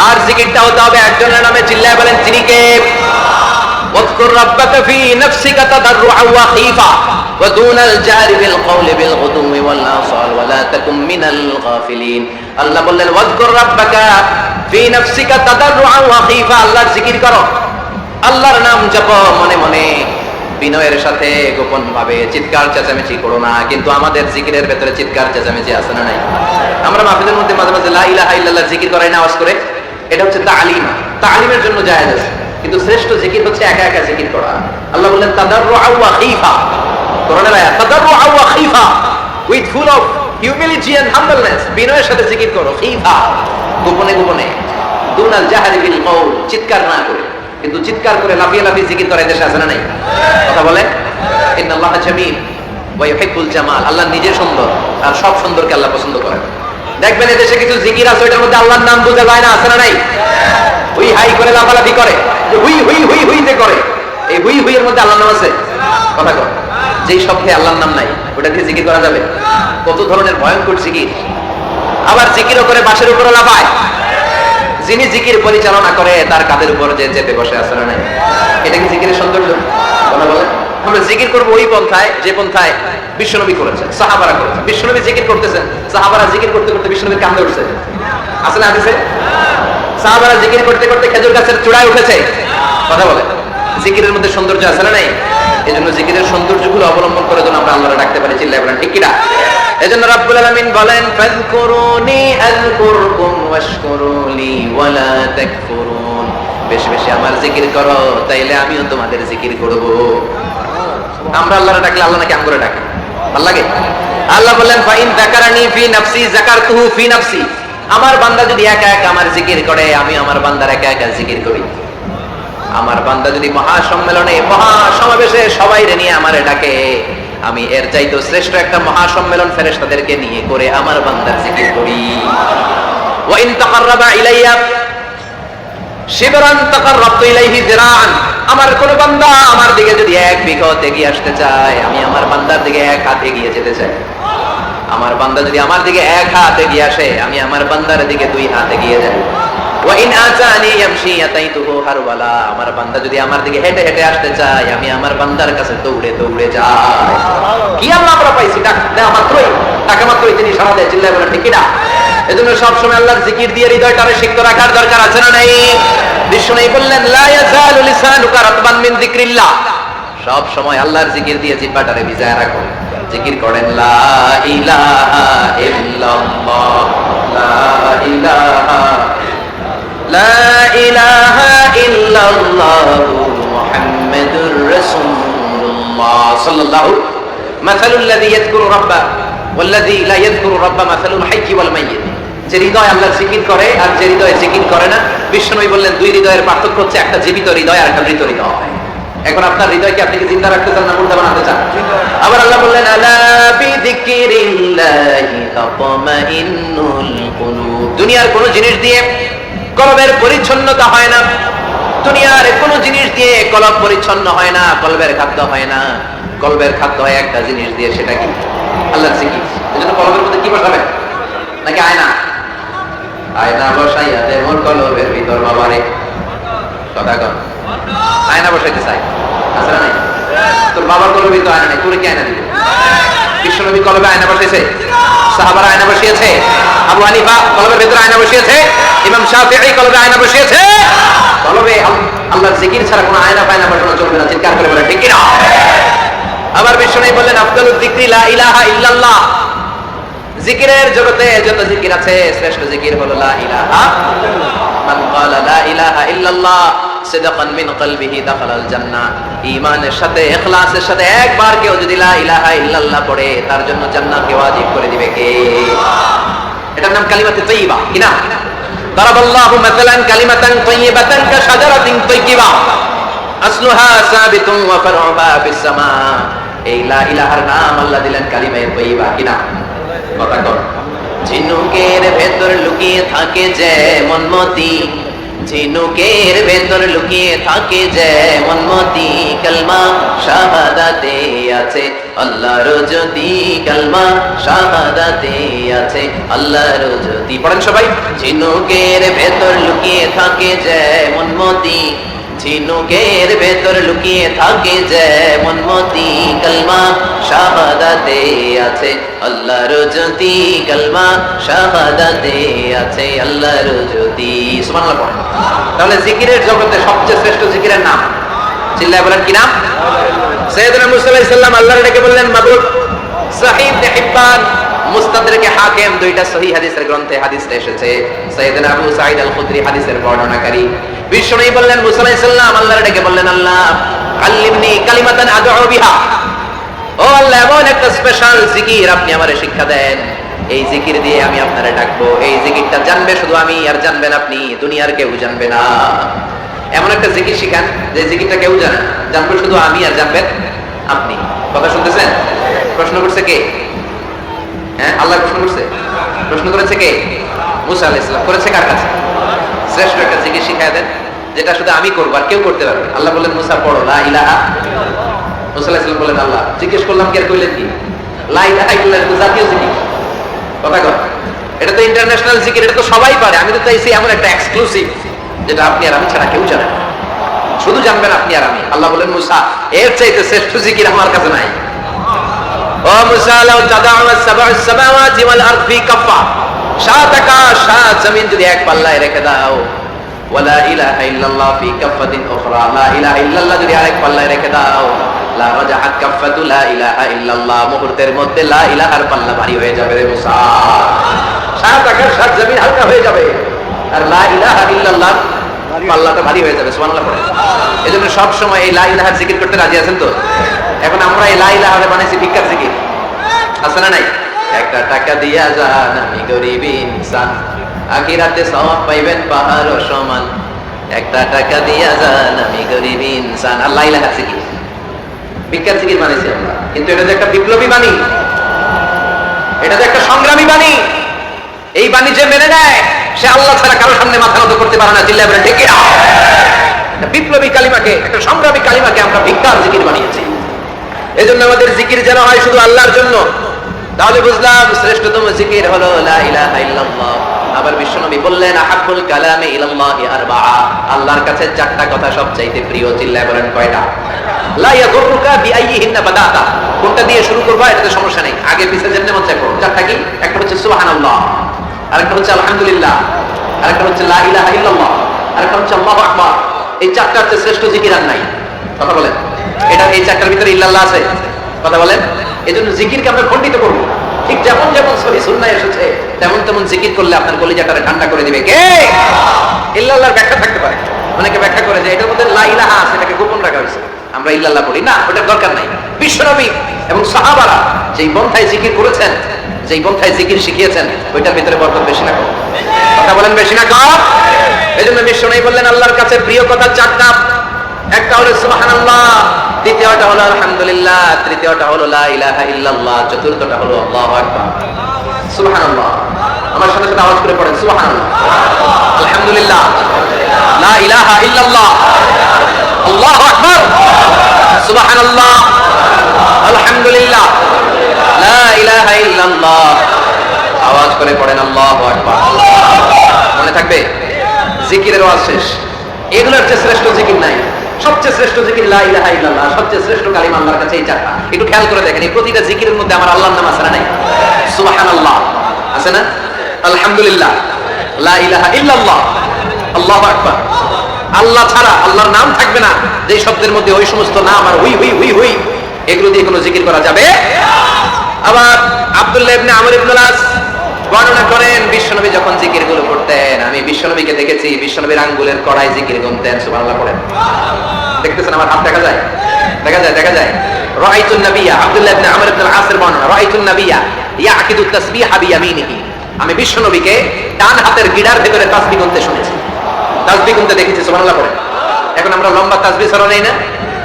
আর জিকিরটা হতে হবে একজনের নামে। চিল্লায় বলেন তিনি কে? واذكر ربك في نفسك تضرعا وخيفا ودون الجهر بالقول بالغدو والآصال ولا تكن من الغافلين। আল্লাহ বললেন واذكر ربك في نفسك تضرعا وخيفا, আল্লাহর জিকির করো, আল্লাহর নাম জপো মনে মনে, বিনয়ের সাথে, গোপন ভাবে, চিৎকার চেঁচামেচি করো না। কিন্তু আমাদের জিকিরের ভেতরে চিৎকার চেঁচামেচি আছে না নাই? আমরা মাহফিলের মধ্যে মাঝে মাঝে লা ইলাহা ইল্লাল্লাহ জিকির করাই না আওয়াজ করে। এটা হচ্ছে তালিম, তালিমের জন্য জায়েজ আছে, কিন্তু শ্রেষ্ঠ জিকির হচ্ছে একা একা জিকির করা। আল্লাহ বললেন তাদাররুআ ওয়া খীফা, কোরআনের আয়াত, তাদাররুআ ওয়া খীফা, with full of humility and humbleness, বিনয়ের সাথে জিকির করো, খীফা, গোপনে গোপনে, দুনাল জাহরি বিল কওল, চিৎকার না করে। কিন্তু চিৎকার করে লাফিয়ে লাফিয়ে জিকির করে দেশে আছে না নাই? কথা বলে ইন্নাল্লাহ জামিল ওয়া ইউহিব্বুল জামাল। আল্লাহ নিজে সুন্দর আর সব সুন্দরকে আল্লাহ পছন্দ করেন। দেখবেন এদেশে কিছু জিকির আছে ওইটার মধ্যে আল্লাহর নাম বোঝা যায় না, আছে না নাই? হুই হাই করে লাফালাফি করে, হুই হুই হুই হুই যে করে, এই হুই হুই এর মধ্যে আল্লাহর নাম আছে? কথা কর। যেই শব্দে আল্লাহর নাম নাই ওটা দিয়ে জিকির করা যাবে? কত ধরনের ভয়ঙ্কর জিকির। আবার জিকিরও করে বাসের উপরে লাফায়। যিনি জিকির পরিচালনা করে তার কাঁধের উপর যে চেপে বসে আছে না নাই? এটা কি জিকিরের সৌন্দর্য? কথা বলে। আমরা জিকির করবো ওই পন্থায় যে পন্থায় বিশ্বনবী করেছেন, সাহাবারা করেছেন। বিশ্বনবী জিকির করতেছেন, সাহাবারা জিকির করতে করতে বিশ্বনবীর কাঁধে উঠছে, আছে না হাদিসে? সাহাবারা জিকির করতে করতে খেজুর গাছের চূড়ায় উঠেছে। কথা বলে। জিকিরের মধ্যে সৌন্দর্য আছে না নাই? এই জন্য জিকিরের সৌন্দর্যগুলো অবলম্বন করে যেন আমরা আল্লাহরে ডাকতে পারি, চিল্লায় বলেন ঠিক কিনা? এজন্য রাব্বুল আলামিন বলেন ফাযকুরুনি আযকুরকুম ওয়াশকুরুলি ওয়ালা তাকফুরুন। বেশি বেশি আমার জিকির করো তাইলে আমিও তোমাদের জিকির করব। আমরা আল্লাহরে ডাকলে আল্লাহ নাকি আমগরে ডাকে? ভালো লাগে? আল্লাহ বলেন ফাইন যাকারানি ফি নাফসি যাকারতুহু ফি নাফসি। আমার বান্দা যদি একা একা আমার জিকির করে আমি আমার বান্দার একা একা জিকির করি। আমার বান্দা যদি মহাসম্মেলনে মহাসমাবেশে সবাই রে নিয়ে আমারে ডাকে, আমি এর চাইতেও শ্রেষ্ঠ একটা মহাসম্মেলন ফেরেশতাদেরকে নিয়ে করে আমার বান্দার জিকির করি। ওয়া ইন তাকাররাবা ইলাইয়া শিবরান তাকাররাবতু ইলাইহি যিরাআন। আমার কোন বান্দা আমার দিকে যদি এক বিঘত এগিয়ে আসতে চায় আমি আমার বান্দার দিকে এক হাত এগিয়ে যেতে চাই। আমার বান্দা যদি আমার দিকে এক হাত এগিয়ে আসে আমি আমার বান্দার দিকে দুই হাত এগিয়ে যাই। ওয়া ইন আতানি ইয়ামশি আতাইতুহু হারওয়ালা। আমার বান্দা যদি আমার দিকে হেঁটে হেঁটে আসতে চায় আমি আমার বান্দার কাছে দৌড়ে দৌড়ে যাই। কি আল্লাহ আমরা পাইছি ডাক দেওয়া মাত্রই, ডাকা মাত্রই তিনি সাড়া দেয়, চিল্লায় বলেন ঠিক কিনা? এজন্য সবসময় আল্লাহর জিকির দিয়ে হৃদয়টারে সিক্ত রাখার দরকার আছে না নাই? বিষ্ণু বললেন লা ইয়াজালু লিসানুকা রাতবান মিন যিকরিল্লাহ। সব সময় আল্লাহর জিকির দিয়ে জিহ্বাটারে ভিজায় রাখো। জিকির করেন লা ইলাহা ইল্লাল্লাহ লা ইলাহা লা ইলাহা ইল্লাল্লাহ মুহাম্মাদুর রাসূলুল্লাহ সাল্লাল্লাহু মাসালুল লাযী ইয়াযকুরু রাব্বা ওয়াল লাযী লা ইয়াযকুরু রাব্বা মাসালুল হাইয়্যি ওয়াল মাইয়্যিত। যে হৃদয় আল্লাহর জিকির করে আর যে হৃদয় জিকির করে না, বিশ্বনবী বললেন দুই হৃদয়ের পার্থক্য হচ্ছে একটা জীবিত হৃদয় আর একটা মৃত হৃদয়। এখন আপনার হৃদয়কে আপনি কি জিন্দা রাখতে চান না মুর্দা বানাতে চান? আবার আল্লাহ বললেন আলা বিযিকরিল্লাহি তাতমাইন্নুল কুলুব। দুনিয়ার কোন জিনিস দিয়ে কলবের পরিচ্ছন্নতা হয় না। দুনিয়ার কোন জিনিস দিয়ে কলব পরিচ্ছন্ন হয় না, কলবের খাদ্য হয় না। কলবের খাদ্য হয় একটা জিনিস দিয়ে, সেটা কি? আল্লাহর জিকির। এজন্য কলবের মধ্যে কি বসাবেন? নাকি আয়না? আয়না বসাইয়া দে মোর কলবের ভিতর বাবারে। কথা কর। আয়না বসাইতে চাই, আছে না নাই? তোর বাবার কলবের ভিতর আয়না নাই, তোরে কি আয়না দিবে? বিশ্বনবী কলবে আয়না বসাইছে, সাহাবারা আয়না বসিয়েছে, আবু হানিফা কলবের ভিতর আয়না বসিয়েছে, ইমাম শাফিঈ কলবে আয়না বসিয়েছে। কলবে আল্লাহর জিকির ছাড়া কোনো আয়না ফায়না বসানো চলবে না, চিৎকার করে বলে ঠিক কিনা? আবার বিশ্বনবী বললেন আফদালুয যিকরি লা ইলাহা ইল্লাল্লাহ। জিকিরের জগতে যত জিকির আছে শ্রেষ্ঠ জিকির হলো লা ইলাহা। মান ক্বালা লা ইলাহা ইল্লাল্লাহ সিদকান মিন কলবিহি দাখালাল জান্নাহ। ঈমানের সাথে ইখলাসের সাথে একবার কেউ যদি লা ইলাহা ইল্লাল্লাহ পড়ে তার জন্য জান্নাতকে ওয়াজিব করে দিবে কে? এটার নাম কালিমাতুত তাইয়্যিবা। কি নাম? দারাবাল্লাহু মাসালান কালিমাতান তাইয়্যিবাতান কাশাজারাতিন তাইয়্যিবা আসলুহা সাবিতুন ওয়া ফারউহা ফিস সামা। এই লা ইলাহার নাম আল্লাহ দিলেন কালিমায়ে তাইয়্যিবা। কি নাম? কথা কর। ঝিনুকের ভেতর লুকিয়ে থাকে যেমন মতি, ঝিনুকের ভেতর লুকিয়ে থাকে যেমন মতি, কালমা শাহাদাতে আছে আল্লাহর জ্যোতি, কালমা শাহাদাতে আছে আল্লাহর জ্যোতি। পড়েন সবাই। ঝিনুকের ভেতর লুকিয়ে থাকে যেমন মতি, ঝিনুকের ভেতর লুকিয়ে থাকে যেমন মতি, কালমা শাহাদাতে আছে আল্লাহর জ্যোতি, কালমা শাহাদাতে আছে আল্লাহর জ্যোতি। সুবহানাল্লাহ পড়েন। তাহলে জিকিরের জগতে সবচেয়ে শ্রেষ্ঠ জিকিরের নাম, চিল্লায় বলেন কি নাম? সাইয়েদনা মুসা আলাইহিস সালাম আল্লাহর ডেকে বললেন মাবুদ। সহিহ ইবনে হিব্বান, মুস্তাদরাক হাকিম দুইটা সহিহ হাদিসের গ্রন্থে হাদিসটা এসেছে। সাইয়েদনা আবু সাঈদ আল খুদরি হাদিসের বর্ণনাকারী। বিশ্বনবী বললেন মুসা আলাইহিস সালাম আল্লাহর ডেকে বললেন আল্লাহ আল্লিমনি কালিমাতান আদউ বিহা। ও আল্লাহ এমন একটা স্পেশাল জিকির আপনি আমারে শিক্ষা দেন, এই জিকির দিয়ে আমি আপনারে ডাকবো। এই জিকিরটা জানবে শুধু আমি আর জানবেন আপনি, দুনিয়ার কেউ জানবে না। এমন একটা জিকির শিখান যে জিকিরটা কেউ জানে না, জানবে শুধু আমি আর জানবেন আপনি। কথা শুনতেছেন? প্রশ্ন করছে কে? হ্যাঁ, আল্লাহ প্রশ্ন করছে। প্রশ্ন করেছে কে? মুসা আলাইহিস সালাম। করেছে কার কাছে? শ্রেষ্ঠ একটা জিকির শিখায় দেন যেটা শুধু আমি করবো আর কেউ করতে পারবে। আল্লাহ বললেন মুসা পড়ো লা ইলাহা। মুসা আলাইহিস সালাম বললেন আল্লাহ জিজ্ঞেস করলাম কি আর কইলেন কি? লা ইলাহা ইল্লাল্লাহ তো জাতীয় জিকির। কথা কর, এটা তো ইন্টারন্যাশনাল জিকির, এটা তো সবাই পারে। আমি তো চাইছি এমন একটা এক্সক্লুসিভ যেটা আপনি আর আমি ছাড়া কেউ জানে না, শুধু জানবেন আপনি আর আমি। আল্লাহ বলেন মুসা এর চাইতে শ্রেষ্ঠ জিকির আমার কাছে নাই। ও মুসা লাউ তাদাউ সাব'আস সামাওয়াতি ওয়াল আরদ ফি কাফা, সাত আকাশ সাত জমিন যদি এক পাল্লায় রেখে দাও, ওয়ালা ইলাহা ইল্লাল্লাহ ফি কাফাতিন উখরা, লা ইলাহা ইল্লাল্লাহ যদি আরেক পাল্লায় রেখে দাও, লা রাজাহাত কাফাতু লা ইলাহা ইল্লাল্লাহ, মুহূর্তের মধ্যে লা ইলাহার পাল্লা ভারী হয়ে যাবে রে মুসা। সাত আকাশ সাত জমিন হালকা হয়ে যাবে আর লা ইলাহা ইল্লাল্লাহ পাল্লাটা ভারী হয়ে যাবে। সুবহানাল্লাহ পড়ে। এজন্য সব সময় এই লা ইলাহার জিকির করতে রাজি আছেন তো? এখন আমরা এই লা ইলাহারে বানাইছি ভিক্ষার জিকির, আছে না নাই? একটা টাকা দিয়া যান আমি গরিব ইনসান, আখিরাতে সওয়াব পাইবেন পাহাড় সমান। একটা টাকা দিয়া যান আমি গরিব ইনসান। আর লা ইলাহা জিকির, ভিক্ষার জিকির বানাইছি আমরা। কিন্তু এটা যে একটা বিপ্লবী বাণী, এটা যে একটা সংগ্রামী বাণী। এই বাণী যে মেনে নেয় সে আল্লাহ ছাড়া কারোর সামনে মাথা নত করতে পারে না। চিল্লায় বলেন ঠিক কি না? বিপ্লবী কালিমাকে, একটা সংগ্রামী কালিমাকে আমরা ভিক্ষার জিকির বানিয়েছি। এজন্য আমাদের জিকির যেন হয় শুধু আল্লাহর জন্য। তাহলে বুঝলাম শ্রেষ্ঠতম জিকির হলো লা ইলাহা ইল্লাল্লাহ। আবার বিশ্বনবী বললেন আহাব্বুল কালামি ইলাল্লাহি আরবাআ, আল্লাহর কাছে চারটা কথা সবচাইতে প্রিয়। চিল্লায় বলেন কয়টা? লা ইয়াদুররুকা বিআইয়িহিন্না বাদাতা, কোনটা দিয়ে শুরু করবা এটাতে সমস্যা নেই, আগে পিছে যেমন মন চায় পড়ো। চারটা কি? একটা হচ্ছে সুবহানাল্লাহ, আরেকটা হচ্ছে আলহামদুলিল্লাহ, আরেকটা হচ্ছে লা ইলাহা ইল্লাল্লাহ, আরেকটা হচ্ছে আল্লাহু আকবার। এই চারটা হচ্ছে শ্রেষ্ঠ জিকির আর নাই। কথা বলেন, এটা এই চারটার ভিতরে ইল্লাল্লাহ আছে? কথা বলেন। এজন্য জিকিরকে আমরা খণ্ডিত করব। ঠিক যেমন যেমন সহি সুন্নাহ এসেছে তেমন তেমন জিকির করলে আপনার কলিজাটারে ঠান্ডা করে দিবে কে? ইল্লাল্লাহর ব্যাখ্যা থাকতে পারে, অনেকে ব্যাখ্যা করে যে এটার মধ্যে লা ইলাহা আছে, এটাকে গোপন রাখা হয়েছে, আমরা ইল্লাল্লাহ বলি না, ওটার দরকার নাই। বিশ্বনবী এবং সাহাবারা যেই পন্থায় জিকির করেছেন, যেই পন্থায় জিকির শিখিয়েছেন, ওইটার ভিতরে বরকত বেশি না কম? কথা বলেন বেশি না কম? এজন্য বিশ্বনবী বললেন আল্লাহর কাছে প্রিয় কথা চারটা। একটা হলো সুবহানাল্লাহ, দ্বিতীয়টা হলো আলহামদুলিল্লাহ, তৃতীয়টা হলো লা ইলাহা ইল্লাল্লাহ, চতুর্থটা হলো আল্লাহু আকবার। সুবহানাল্লাহ, আমার সাথে সাথে আওয়াজ করে পড়েন সুবহানাল্লাহ, আলহামদুলিল্লাহ, লা ইলাহা ইল্লাল্লাহ, আল্লাহু আকবার। সুবহানাল্লাহ, আলহামদুলিল্লাহ, লা ইলাহা ইল্লাল্লাহ, আওয়াজ করে পড়েন আল্লাহু আকবার। মনে থাকবে জিকিরের ওয়াজ শেষ। এগুলোর চেয়ে শ্রেষ্ঠ জিকির নাই। সবচেয়ে শ্রেষ্ঠ জিকির লা ইলাহা ইল্লাল্লাহ, সবচেয়ে শ্রেষ্ঠ কালিমা আল্লাহর কাছে এই চারটা। একটু খেয়াল করে দেখেন, এই প্রতিটা জিকিরের মধ্যে আমার আল্লাহর নাম আছে না নাই? সুবহানাল্লাহ আছে না? আলহামদুলিল্লাহ, লা ইলাহা ইল্লাল্লাহ, আল্লাহু আকবার। আল্লাহ ছাড়া আল্লাহর নাম থাকবে না যেই শব্দের মধ্যে ওই সমস্ত নাম আর হুই হুই হুই হুই, এগুলো দিয়ে কোনো জিকির করা যাবে। আবার আব্দুল্লাহ ইবনে আমর ইবনে আস বর্ণনা করেন বিশ্বনবী যখন জিকিরগুলো করতেন, আমি বিশ্বনবীকে দেখেছি বিশ্বনবীর আঙ্গুলের কড়াই জিকির গুনতেন। সুবহানাল্লাহ পড়েন। দেখতেছেন আমার হাত দেখা যায়? দেখা যায়, দেখা যায়। রাআইতুন নাবিয়্যা, আব্দুল্লাহ ইবনে আমর ইবনে আস-এর বর্ণনা, রাআইতুন নাবিয়্যা ইয়াকিদু তাসবিহা বিয়ামিনিহি, আমি বিশ্বনবীকে ডান হাতের গিড়ার ভিতরে তাসবিহ গুনতে শুনেছি, তাসবিহ গুনতে দেখেছি। সুবহানাল্লাহ পড়েন। এখন আমরা লম্বা তাসবিহ ছড়া নেই না,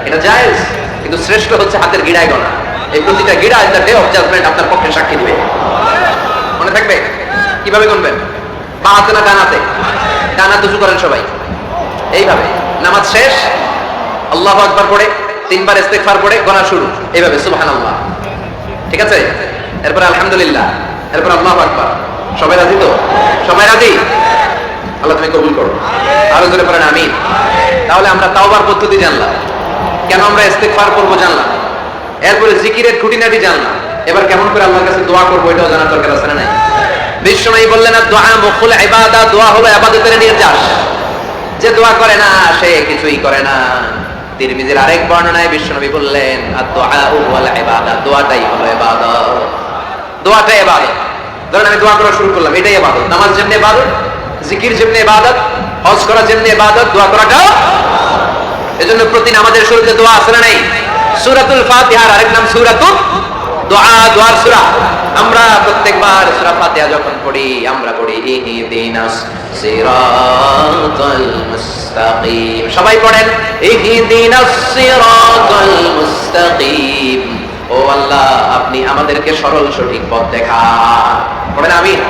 এটা জায়েজ, কিন্তু শ্রেষ্ঠ হচ্ছে হাতের গিড়ায় গোনা। এই প্রতিটা গিড়া in the day of judgement আপনার পক্ষে সাক্ষী দিবে। মনে থাকবে? কিভাবে গুনবেন? বা হাতে না ডান হাতে? ডান হাত উঁচু করেন সবাই, এইভাবে। নামাজ শেষ আল্লাহু আকবার পড়ে তিনবার ইস্তেগফার পড়ে গোনা শুরু, এইভাবে সুবহানাল্লাহ। ঠিক আছে? এরপর আলহামদুলিল্লাহ, এরপর আল্লাহু আকবার। সবাই রাজি তো? সবাই রাজি? আল্লাহ তুমি কবুল করো। আরো জোরে পড়েন আমিন। তাহলে আমরা তাওবার পদ্ধতি জানলাম, কেন আমরা ইস্তেগফার করব জানলাম, এরপরে জিকিরের খুঁটিনাটি জানলাম। এবার কেমন করে আল্লাহর কাছে দোয়া করব এটাও জানার দরকার আছে না নাই? বিশ্বনবী বললেন আর দোয়া মুখুল ইবাদত, দোয়া হলো ইবাদতের নির্যাস। যে দোয়া করে না সে কিছুই করে না। তিরমিজির আরেক বর্ণনায় বিশ্বনবী বললেন আর দোয়া ওয়াল ইবাদত, দোয়াটাই হলো ইবাদত, দোয়াটাই ইবাদত। ধরেন আমি দোয়া করা শুরু করলাম, এটাই ইবাদত। নামাজ যেমনি ইবাদত, জিকির যেমনি ইবাদত, হজ করা যেমনি ইবাদত, দোয়া করাটাও। এজন্য প্রতি নামাজের শুরুতে দোয়া আছে না নাই? সূরাতুল ফাতিহার আরেক নাম সূরাতুদ দোয়ার সূরা। আমরা প্রত্যেকবার সূরা ফাতিহা যখন পড়ি আমরা পড়ি ইহদিনাস সিরাতাল মুস্তাকিম। সবাই পড়েন ইহদিনাস সিরাতাল মুস্তাকিম। ও আল্লাহ, আপনি আমাদেরকে সরল সঠিক পথ দেখান। পড়েন আমিন।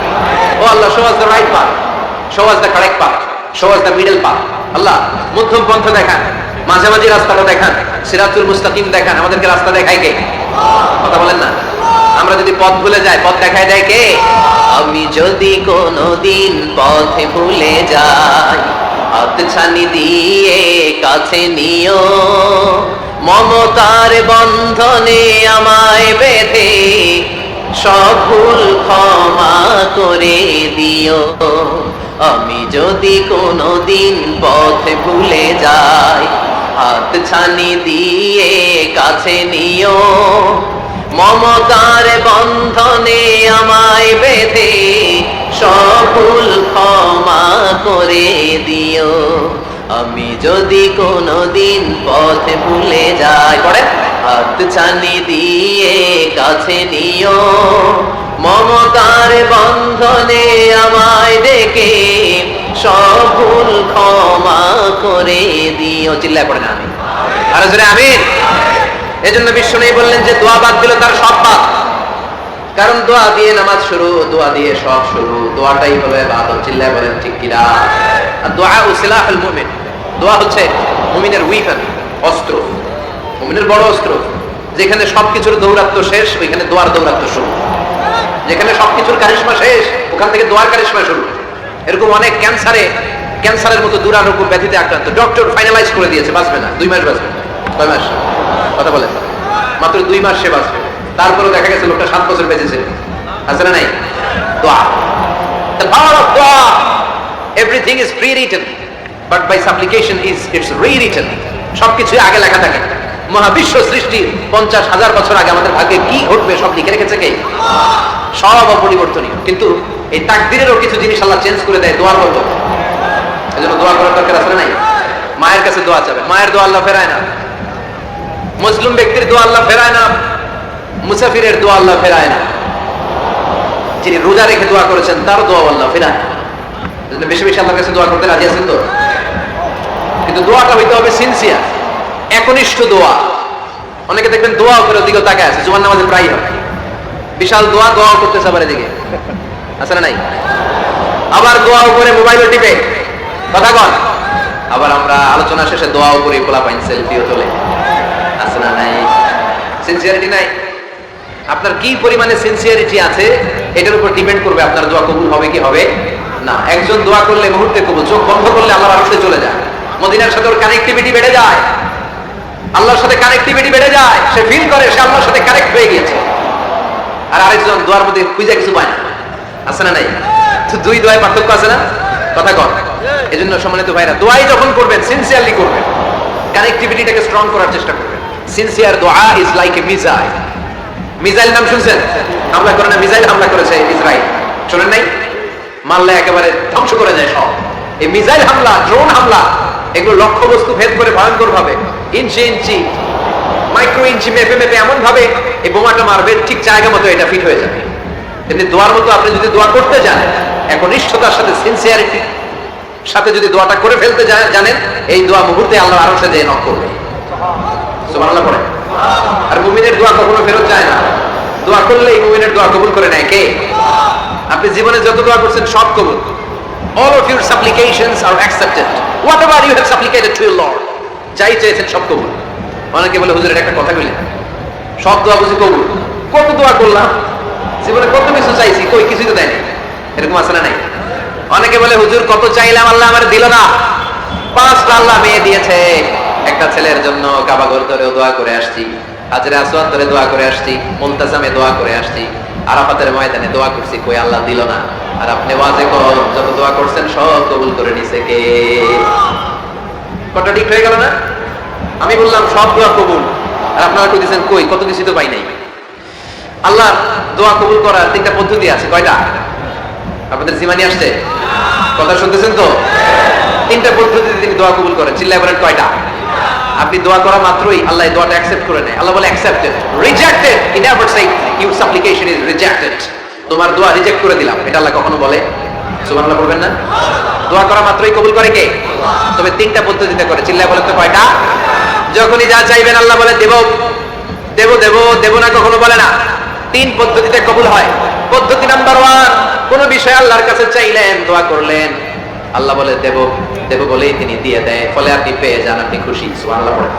ও আল্লাহ, show us the right path, show us the correct path, show us the middle path. আল্লাহ, মধ্যম পন্থা দেখান, মাঝামাঝি রাস্তাটা দেখান, সিরাতুল মুস্তাকিম দেখান। আমাদেরকে রাস্তা দেখায় কে? কথা বলেন না। আমরা যদি পথ ভুলে যাই, পথ দেখায় দেয় কে? আমি যদি কোনদিন পথে ভুলে যাই, হাতছানি দিয়ে কাছে নিও, মমতার বন্ধনে আমায় বেঁধে সব ভুল ক্ষমা করে দিও। আমি যদি কোনদিন পথে ভুলে যাই, হাতছানি দিয়ে কাছে নিও, মমতার বন্ধনে আমায় বেঁধে সব ভুল ক্ষমা করে দিও। আমি যদি কোনদিন পথে ভুলে যাই, পড়ে হাতছানি দিয়ে কাছে নিও, মমতার বন্ধনে আমায় ডেকে সব ভুল ক্ষমা করে দিও। চিল্লায় পড়ে না আমি আর জোরে আমিন। এজন্য বিশ্বনবী বললেন যে দোয়া বাদ দিলে তার সব বাদ। কারণ দোয়া দিয়ে নামাজ শুরু, দোয়া দিয়ে সব শুরু, দোয়াটাই হলো ইবাদত। চিল্লায় বলেন ঠিক কিনা? আর দোয়া সিলাহুল মুমিন, দোয়া হচ্ছে মুমিনের উইপন, অস্ত্র, মুমিনের বড় অস্ত্র। যেখানে সবকিছুর দৌরাত্ম্য শেষ, ওইখানে দোয়ার দৌরাত্ম্য শুরু। যেখানে সবকিছুর কারিশমা শেষ, ওখান থেকে দোয়ার কারিশমা শুরু। এরকম অনেক ক্যান্সারের মতো দুরারোগ্য ব্যাধিতে আক্রান্ত, ডক্টর ফাইনালাইজ করে দিয়েছে বাঁচবে না, 2 মাস বাঁচবে। 6 মাস কথা বলেন, মাত্র 2 মাস সে বাঁচবে। তারপরে দেখা গেছে লোকটা 7 বছর বেঁচেছে। আছে না নাই? দোয়া, the power of dua. Everything is pre-written, but by supplication it's rewritten. সবকিছু আগে লেখা থাকে। মহাবিশ্ব সৃষ্টির 50,000 বছর আগে আমাদের ভাগ্যে কি ঘটবে সব লিখে রেখেছে কে? সব অপরিবর্তনীয়। কিন্তু এই তাকদীরেরও কিছু জিনিস আল্লাহ চেঞ্জ করে দেয় দোয়ার বদলে। এজন্য দোয়া করার দরকার আছে না নাই? মায়ের কাছে দোয়া চাবে, মায়ের দোয়া আল্লাহ ফেরায় না। মুসলিম ব্যক্তির দোয়া আল্লাহ ফেরায় না, মুসাফিরের দোয়া আল্লাহ ফেরায় না। যিনি রোজা রেখে দোয়া করেছেন তার দোয়া আল্লাহ ফেরায়। এজন্য বেশি বেশি আল্লাহর কাছে দোয়া করতে রাজি আছেন তো? কিন্তু দোয়াটা হইতে হবে সিনসিয়ার, একনিষ্ঠ দোয়া। অনেকে দেখবেন দোয়া করে ওদিকে তাকায় আছে, জুমার নামাজে প্রায় হয় বিশাল দোয়া করতেছে আবার এদিকে, আছে না নাই? আবার দোয়া করে মোবাইল টিপে কথা কন। আবার আমরা আলোচনা শেষে দোয়া করে পোলা পাইন সেলফিও তোলে, আছে না নাই? সিনসিয়ারিটি নাই। আপনার কি পরিমাণে সিনসিয়ারিটি আছে এটার উপর ডিপেন্ড করবে আপনার দোয়া কবুল হবে কি হবে না। একজন দোয়া করলে মুহূর্তে কবুল, চোখ বন্ধ করলে আল্লাহর আরশে চলে যায়। মদিনার সাথে ওর কানেক্টিভিটি বেড়ে যায়, আল্লাহর সাথে কানেক্টিভিটি বেড়ে যায়। সে ফিল করে সে আল্লাহর সাথে কানেক্ট হয়ে গিয়েছে। আর আরেকজন দোয়ার মধ্যে খুঁজে কিছু পায় না, আছে না নাই? তো 2 দোয়ায় পার্থক্য আছে না? কথা কন। এজন্য সম্মানিত ভাইরা, দোয়াই যখন করবেন সিনসিয়ারলি করবেন, কানেক্টিভিটিটাকে স্ট্রং করার চেষ্টা করবেন। সিনসিয়ার দোয়া is like a missile. Missile নাম শুনছেন? হামলা করে না, মিসাইল হামলা করেছে ইসরায়েল, শুনেন নাই? মারলে একেবারে ধ্বংস করে যায় সব। এই মিসাইল হামলা, ড্রোন হামলা, এগুলো লক্ষ্য বস্তু ভেদ করে ভয়ঙ্কর ভাবে ইঞ্চি মাইক্রো ইঞ্চি মেপে এমন ভাবে এই বোমাটা মারবে, ঠিক জায়গা মতো এটা ফিট হয়ে যাবে। কিন্তু দোয়ার মতো আপনি যদি দোয়া করতে জানেন, একনিষ্ঠতার সাথে সিনসিয়ারিটি সাথে যদি দোয়াটা করে ফেলতে জানেন, এই দোয়া মুহূর্তে আল্লাহর আরশে যেয়ে নক করবে। সুবহানাল্লাহ পড়ে। আর মুমিনের দোয়া কখনো ফেরত যায় না। দোয়া করলে এই মুমিনের দোয়া কবুল করে নেয় কে? আপনি জীবনে যত দোয়া করছেন সব কবুল। All of your supplications are accepted. Whatever you have supplicated to your Lord, যাই চেয়েছেন সব কবুল। অনেকে বলে হুজুর একটা কথা বলি, সব দোয়া বুঝি কবুল? কত দোয়া করলাম, জীবনে কত কিছু চাইছি, কই কিছুই তো দেয়নি। এরকম আছে না নাই? অনেকে বলে হুজুর কত চাইলাম আল্লাহ আমার দিল না। 5টা আল্লাহ মেয়ে দিয়েছে। একটা ছেলের জন্য কাবা ঘর ধরে দোয়া করে আসছি, হাজরে আসওয়াদ ধরে দোয়া করে আসছি, মুলতাজামে দোয়া করে আসছি, আরাফাতের ময়দানে দোয়া করছি, কই আল্লাহ দিল না। আর আপনি ওয়াজে কোন যত দোয়া করছেন সব কবুল করে নিছে কে? কতটা ঠিক হয়ে গেল না? আমি বললাম সব দোয়া কবুল, আর আপনারা কই দিয়েছেন কই কত কিছু তো পাই নাই। আল্লাহর দোয়া কবুল করার 3টা পদ্ধতি আছে। কয়টা? আপনাদের জিমানি আসছে? কথা শুনতেছেন তো? 3টা পদ্ধতিতে তিনি দোয়া কবুল করেন। চিল্লায় বলেন কয়টা? আপনি দোয়া করা মাত্রই আল্লাহ এই দোয়াটা অ্যাকসেপ্ট করে নেয়। আল্লাহ বলে accepted, rejected he never say your সাপ্লিকেশন is rejected. তোমার দোয়া রিজেক্ট করে দিলাম, এটা আল্লাহ কখনো বলে? সুবহানাল্লাহ বলবেন না? দোয়া করা মাত্রই কবুল করে কে? তবে তিনটা পদ্ধতিতে করে, চিল্লায় বলেন তো কয়টা? যখনই যা চাইবেন আল্লাহ বলে দেব দেব দেব দেব না, কখনো বলে না। তিন পদ্ধতিতে কবুল হয়। পদ্ধতি নাম্বার 1, কোন বিষয় আল্লাহর কাছে চাইলেন, দোয়া করলেন, আল্লাহ বলে দেব দেব বলেই তিনি দিয়ে দেয়, ফলে আপনি পেয়ে যান, আপনি খুশি। সুবহানাল্লাহ বলেন।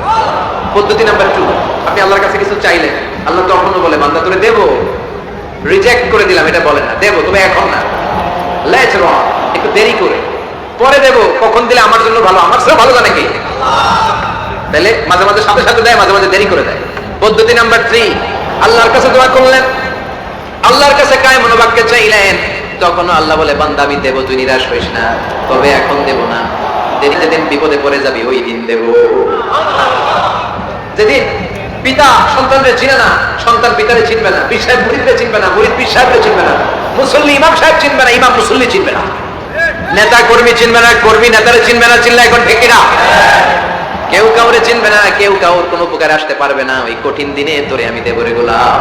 পদ্ধতি নাম্বার 2, আপনি আল্লাহর কাছে কিছু চাইলেন, আল্লাহ তখনও বলে বান্দা তোরে দেব, রিজেক্ট করে দিলাম এটা বলে না, দেব তবে এখন না, লেটস রন, একটু দেরি করে, পরে দেব, কখন দিলে আমার জন্য ভালো, আমার সব ভালো জানে কি? তাহলে মাঝে মাঝে সাথে সাথে দেয়, মাঝে মাঝে দেরি করে দেয়। পদ্ধতি নাম্বার 3, আল্লাহর কাছে দোয়া করলেন, আল্লাহর কাছে কায় মনোবাক্যে চাইলেন, তখন আল্লাহ বলে বান্দা আমি দেব, তুই নিরাশ হইস না, তবে এখন দেব না, দেরিতে দিন বিপদে পড়ে যাবি, ওই দিন দেব। যেদিন পিতা সন্তানরে চিনে না, সন্তান পিতারে চিনবে না, পীর সাহেব মুরিদরে চিনবে না, মুরিদ পীর সাহেবরে চিনবে না, মুসল্লি ইমাম সাহেব চিনবে না, ইমাম মুসল্লি চিনবে না, নেতা কর্মী চিনবে না, কর্মী নেতারে চিনবে না, চিল্লা এখন ঠিক কিনা? কেউ কাউরে চিনবে না, কেউ কাউর কোনো উপকারে আসতে পারবে না, ওই কঠিন দিনে তোরে আমি দেব রে গোলাম।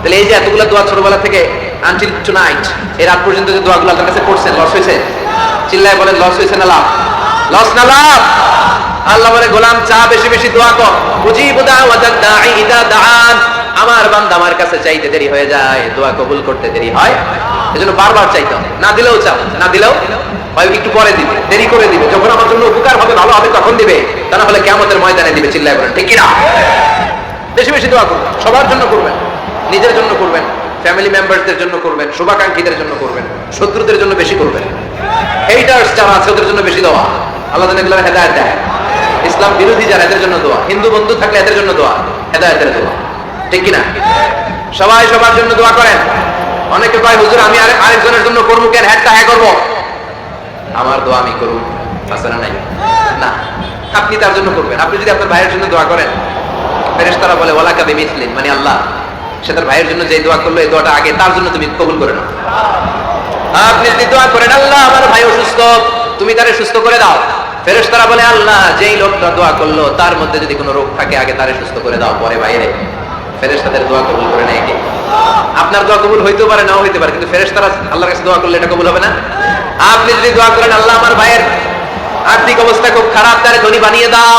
তাহলে এই যে এতগুলা দোয়া ছোটবেলা থেকে আনটিল টুনাইট, এই রাত পর্যন্ত যে দোয়াগুলো আল্লাহর কাছে করছেন, লস হয়েছে? চিল্লায় বলেন লস হয়েছে না লাভ? লস না লাভ? আল্লাহ বলে গোলাম চা বেশি বেশি দোয়া কর, উজিবু দাওয়াতাদ দাঈ ইযা দাআন। আমার বান্দা আমার কাছে চাইতে দেরি হয়ে যায়, দোয়া কবুল করতে দেরি হয়, এজন্য বারবার চাইতে হবে। না দিলেও চাও, না দিলেও হয় একটু পরে দিবে, দেরি করে দিবে, যখন আমার জন্য উপকার হবে, ভালো হবে, তখন দিবে, তা না হলে কিয়ামতের ময়দানে দিবে। চিল্লায় বলেন ঠিক কিনা? বেশি বেশি দোয়া করবেন, সবার জন্য করবেন, নিজের জন্য করবেন, ফ্যামিলি মেম্বারদের জন্য করবেন, শুভাকাঙ্ক্ষীদের জন্য করবেন, শত্রুদের জন্য বেশি করবেন, হেটার্স যারা আছে ওদের জন্য বেশি দোয়া। আল্লাহ যেন এগুলো হেদায়েত দেয়। ইসলাম বিরোধী যারা, এদের জন্য দোয়া। হিন্দু বন্ধু থাকলে এদের জন্য দোয়া, হেদায়েতের দোয়া, ঠিক কিনা? সবাই সবার জন্য দোয়া করেন। অনেকে কয় হুজুর আমি আরেকজনের জন্য করবো কেন, হ্যাঁ হ্যাঁ করবো, আমার দোয়া আমি করব, আছে না নাই? না, আপনি তার জন্য করবেন। আপনি যদি আপনার ভাইয়ের জন্য দোয়া করেন, ফেরেশতারা বলে ওয়ালাকা বিমিসলিন, মানে আল্লাহ সে তার ভাইয়ের জন্য যে দোয়া করলো, এই দোয়াটা আগে তার জন্য তুমি কবুল করে নাও। আপনি যদি দোয়া করেন আল্লাহ আমার ভাই অসুস্থ, তুমি তারে সুস্থ করে দাও, ফেরেশতারা বলে আল্লাহ যেই লোকটা দোয়া করলো তার মধ্যে যদি কোনো রোগ থাকে আগে তারে সুস্থ করে দাও, পরে বাইরে। ফেরেশতাদের দোয়া কবুল করে নেয় কে? আপনার দোয়া কবুল হইতেও পারে, নাও হইতে পারে, কিন্তু ফেরেশতারা আল্লাহর কাছে দোয়া করলে এটা কবুল হবে না? আপনি যদি দোয়া করেন আল্লাহ আমার ভাইয়ের আর্থিক অবস্থা খুব খারাপ, তারে ধনী বানিয়ে দাও,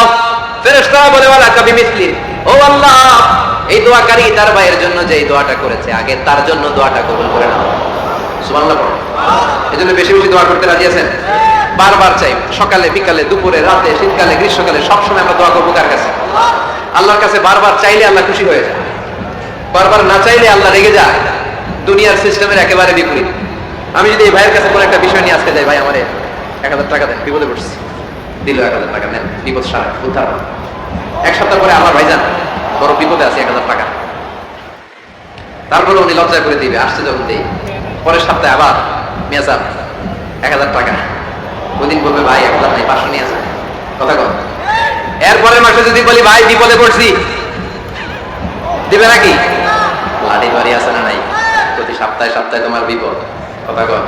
ফেরেশতারা বলে ওয়ালাকা বিমিসলিন, ও আল্লাহ এই দোয়াকারী তার ভাইয়ের জন্য যে দোয়াটা করেছে আগে তার জন্য দোয়াটা কবুল করে নাও। সুবহানাল্লাহ। এজন্য বেশি বেশি দোয়া করতে রাজি আছেন? বারবার চাই, সকালে বিকালে দুপুরে রাতে শীতকালে গ্রীষ্মকালে সবসময় আমরা দোয়া করবো কার কাছে? আল্লাহর কাছে। বারবার চাইলে আল্লাহ খুশি হয়ে যায়, বারবার না চাইলে আল্লাহ রেগে যায়। দুনিয়ার সিস্টেমের একেবারে বিপরীত। আমি যদি এই ভাইয়ের কাছে কোনো একটা বিষয় নিয়ে আজকে যাই, ভাই আমারে 1000 টাকা দেন, বিপদে পড়ছি, দিল 1000 টাকা, নেন, বিপদ সারা উদ্ধার। এক সপ্তাহ পরে আমার ভাইজান বড় বিপদে আছে, 1000 টাকা, তারপরে উনি লজ্জা করে দিবে, আসছে যখন দিই, পরের সপ্তাহে আবার মিয়া সাহেব 1000 টাকা, ওদিন বলবে ভাই 1000 নাই, 500 নিয়ে আসে, কথা কর। এরপরের মাসে যদি বলি ভাই বিপদে পড়ছি, দিবে নাকি? লাঠি বাড়ি আছে না নাই? প্রতি সপ্তাহে সপ্তাহে তোমার বিপদ, কথা কর।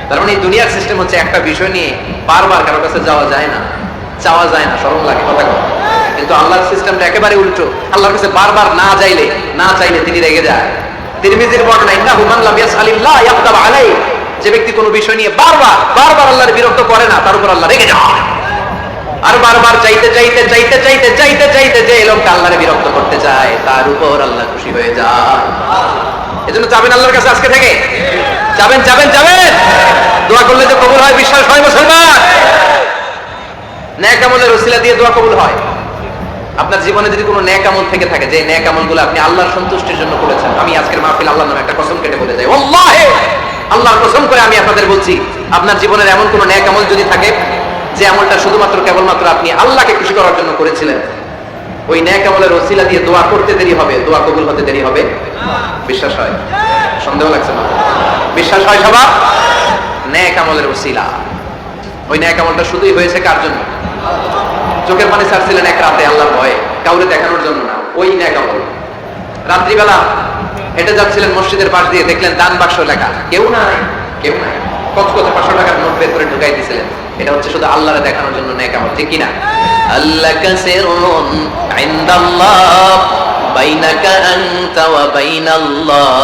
তার মানে এই দুনিয়ার সিস্টেম হচ্ছে একটা বিষয় নিয়ে বারবার কারোর কাছে যাওয়া যায় না, চাওয়া যায় না, শরম লাগে, কথা কর। কিন্তু আল্লাহর সিস্টেমটা একেবারে উল্টো। আল্লাহর কাছে বারবার না চাইলে তিনি রেগে যায়। তিরমিজির বর্ণনা, ইন্নাহু মান লাম ইয়াসআলিল্লাহ ইয়াগদাব আলাইহি, যে ব্যক্তি কোনো বিষয় নিয়ে বারবার আল্লাহর বিরক্ত করে না, তার উপর আল্লাহ রেগে যায়। আর বারবার চাইতে যে লোকটা আল্লাহরে বিরক্ত করতে চায় তার উপর আল্লাহ খুশি হয়ে যায়। এজন্য যাবেন আল্লাহর কাছে আজকে থেকে, যাবেন। দোয়া করলে যে কবুল হয়, বিশ্বাস হয় মুসলমান। নেক আমলের ওসিলা দিয়ে দোয়া কবুল হয়। আপনার জীবনে যদি কোনো নেক আমল থেকে থাকে, যে নেক আমলগুলো আপনি আল্লাহর সন্তুষ্টির জন্য করেছেন, আমি আজকের মাহফিল আল্লাহর নামে একটা কসম কেটে বলে যাই, ওয়াল্লাহি আল্লাহর কসম করে আমি আপনাদের বলছি, আপনার জীবনের এমন কোনো নেক আমল যদি থাকে যে আমলটা শুধুমাত্র কেবলমাত্র আপনি আল্লাহকে খুশি করার জন্য করেছিলেন, ওই নেক আমলের ওসিলা দিয়ে দোয়া করতে দেরি হবে, দোয়া কবুল হতে দেরি হবে। বিশ্বাস হয়? সন্দেহ লাগছে না? বিশ্বাস হয় সবার? নেক আমলের ওসিলা, ওই নেক আমলটা শুধুই হয়েছে কার জন্য? চোখের পানি ছাড়ছিলেন এক রাতে আল্লাহর ভয়ে, কাউরে দেখানোর জন্য না, ওই নেক আমল। রাত্রিবেলা হেঁটে যাচ্ছিলেন মসজিদের পাশ দিয়ে, দেখলেন দান বাক্স লেখা, কেউ নাই, কত 500 টাকার নোট বের করে ঢুকাই দিয়েছিলেন। এটা হচ্ছে শুধু আল্লাহরে দেখানোর জন্য নেক আমল, ঠিক কিনা? আল্লাকা সিররুন ইনদাল্লাহ বাইনাকা আনতা ওয়া বাইনাল্লাহ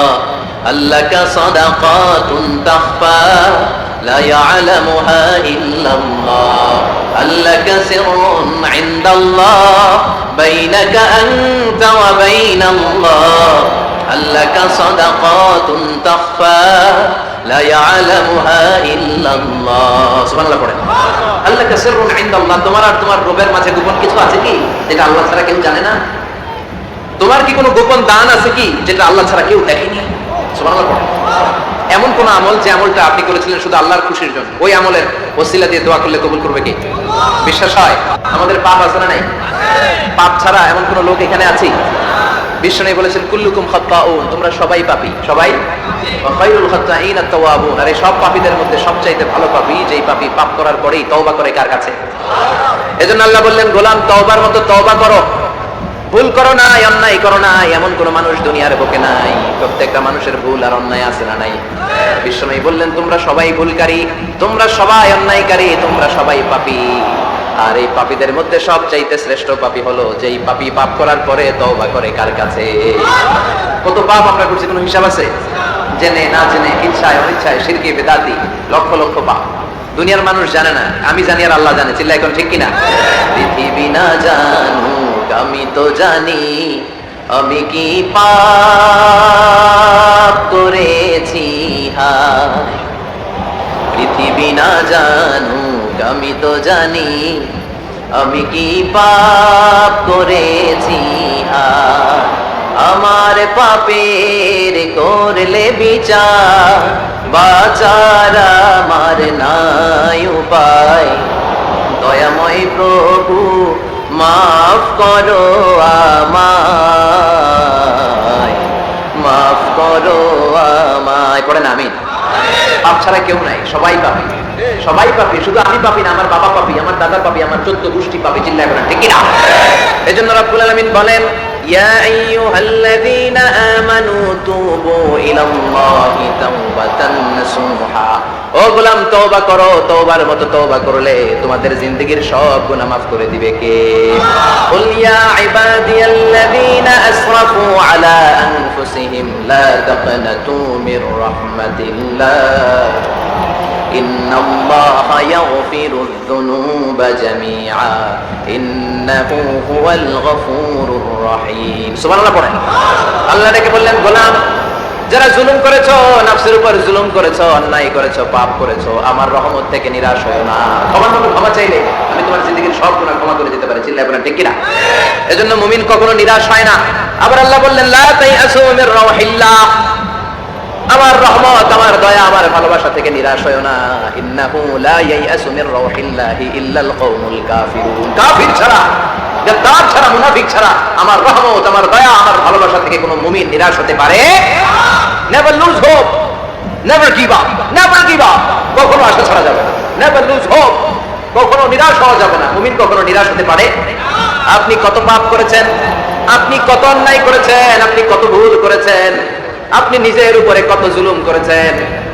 আল্লাকা সাদাকাতুন তাখফা লা ইয়ালামুহা ইল্লাল্লাহ আল্লাকা সিররুন ইনদাল্লাহ বাইনাকা আনতা ওয়া বাইনাল্লাহ আল্লাকা সাদাকাতুন তাখফা লা ইয়ালামুহা ইল্লাল্লাহ সুবহানাল্লাহ পড়েন আল্লাকা সিররুন ইনদাল্লাহ তোমার আর তোমার রবের মাঝে গোপন কিছু আছে কি যেটা আল্লাহ ছাড়া কেউ জানে না তোমার কি কোনো গোপন দান আছে কি যেটা আল্লাহ ছাড়া কেউ দেখেনি সুবহানাল্লাহ পড়েন এমন কোন আমল যে আমলটা আপনি করেছিলেন শুধু আল্লাহর খুশির জন্য ওই আমলের ওসিলা দিয়ে দোয়া করলে কবুল করবে কে বিশ্বাস হয় আমাদের পাপ আছে না নাই পাপ ছাড়া এমন কোন লোক এখানে আছে বিশ্বনবী বলেছেন কুল্লুকুম খাত্তাউন তোমরা সবাই পাপী সবাই ওয়া খায়রুল খাত্তাইন আত-তাওয়াবুন আর এই সব পাপীদের মধ্যে সবচাইতে ভালো পাপী যেই পাপী পাপ করার পরেই তওবা করে কার কাছে এজন্য আল্লাহ বললেন গোলাম তওবার মতো তওবা করো ভুল করো না অন্যায় করো না এমন কোন মানুষ দুনিয়ার বুকে নাই প্রত্যেকটা মানুষের ভুল আর অন্যায় আছে না নাই বিশ্বনবী বললেন তোমরা সবাই ভুলকারী তোমরা সবাই অন্যায়কারী তোমরা সবাই পাপী আর এই পাপীদের মধ্যে সবচাইতে শ্রেষ্ঠ পাপী হলো যেই পাপী পাপ করার পরে তওবা করে কার কাছে কত পাপ আমরা করছি কোনো হিসাব আছে জেনে না জেনে ইচ্ছায় অনিচ্ছায় শিরকে বেদাতি লক্ষ লক্ষ পাপ দুনিয়ার মানুষ জানে না আমি জানি আর আল্লাহ জানে চিল্লা এখন ঠিক কিনা পৃথিবী না জানুক আমি তো জানি আমি কি পাপ করেছি হায় পৃথিবী না জানুক আমি তো জানি আমি কি পাপ করেছি হায় আমার পাপের করলে বিচার বাঁচার আমার নাই উপায় দয়াময় প্রভু মাফ করো আমায় মাফ করো আমায় পড়েন আমিন পাপ ছাড়া কেউ নাই সবাই পাপী সবাই পাপী শুধু আমি পাপী না আমার বাবা পাপী আমার দাদা পাপী আমার 14 গোষ্ঠী পাপী চিল্লায় বলেন ঠিক কিনা এজন্য রব্বুল আলামিন বলেন ইয়া আইয়ুহাল্লাযীনা আমানু তুবু ইলাল্লাহি তাওবাতান নাসুহা ও গোলাম তওবা করো তওবার মতো তওবা করলে তোমাদের জিন্দেগীর সব গুনাহ মাফ করে দিবে কে কুল ইয়া ইবাদিয়াল্লাযীনা আসরাফু আলা আনফুসিহিম লা তাকনাতু মির রাহমাতিল্লাহ ইন্নাল্লাহা ইয়াগফিরুয যুনুবা জামিআ ইন্নাহু হুয়াল গফুরুর রহিম সুবহানাল্লাহ পড়েন আল্লাহ ডেকে বললেন গোলাম যারা জুলুম করেছো নফসের উপর জুলুম করেছো অন্যায় করেছো পাপ করেছো আমার রহমত থেকে নিরাশ হয়ো না ক্ষমা চাইলে আমি তোমার জিন্দেগীর সব গুনাহ ক্ষমা করে দিতে পারি চিল্লায় বলেন ঠিক কিনা এজন্য মুমিন কখনো নিরাশ হয় না আবার আল্লাহ বললেন লা তাইআসু মির রাহিল্লাহ আমার রহমত আমার দয়া আমার ভালোবাসা থেকে নিরাশ হয়ো না ইন্নাহু লা ইয়াইআসু মির রাহিল্লাহি ইল্লাল কওমুল কাফিরুন কাফির ছাড়া গাদ্দার ছাড়া মুনাফিক ছাড়া আমার রহমত আমার দয়া আমার ভালোবাসা থেকে কোনো মুমিন নিরাশ হতে পারে never lose hope never give up কখনো আশা ছাড়া যাবে না নেভার লুজ হোপ কখনো নিরাশ হওয়া যাবে না মুমিন কখনো নিরাশ হতে পারে আপনি কত পাপ করেছেন আপনি কত অন্যায় করেছেন আপনি কত ভুল করেছেন আপনি নিজের উপরে কত জুলুম করেছেন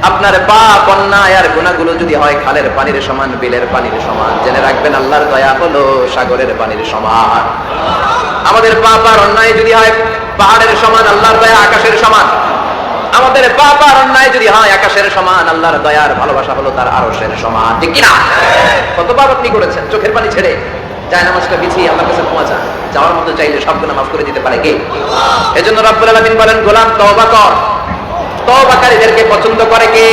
আপনার পাপ অন্যায় আর গুনাহগুলো যদি হয় খালের পানির সমান বিলের পানির সমান জেনে রাখবেন আল্লাহর দয়া হলো সাগরের পানির সমান আমাদের পাপ আর অন্যায় যদি হয় পাহাড়ের সমান আল্লাহর দয়া আকাশের সমান আমাদের পাপ আর অন্যায় যদি হয় আকাশের সমান আল্লাহর দয়ার ভালোবাসা হলো তার আরশের সমান ঠিক কিনা কত পাপ আপনি করেছেন চোখের পানি ছেড়ে যায় নামাজটা বিছিয়ে আল্লাহর কাছে ক্ষমা চান যাওয়ার মতো চাইলে সব গুনাহ মাফ করে দিতে পারে কে এজন্য রব্বুল আলামিন বলেন গোলাম তওবা কর তওবাকারীদেরকে পছন্দ করে কে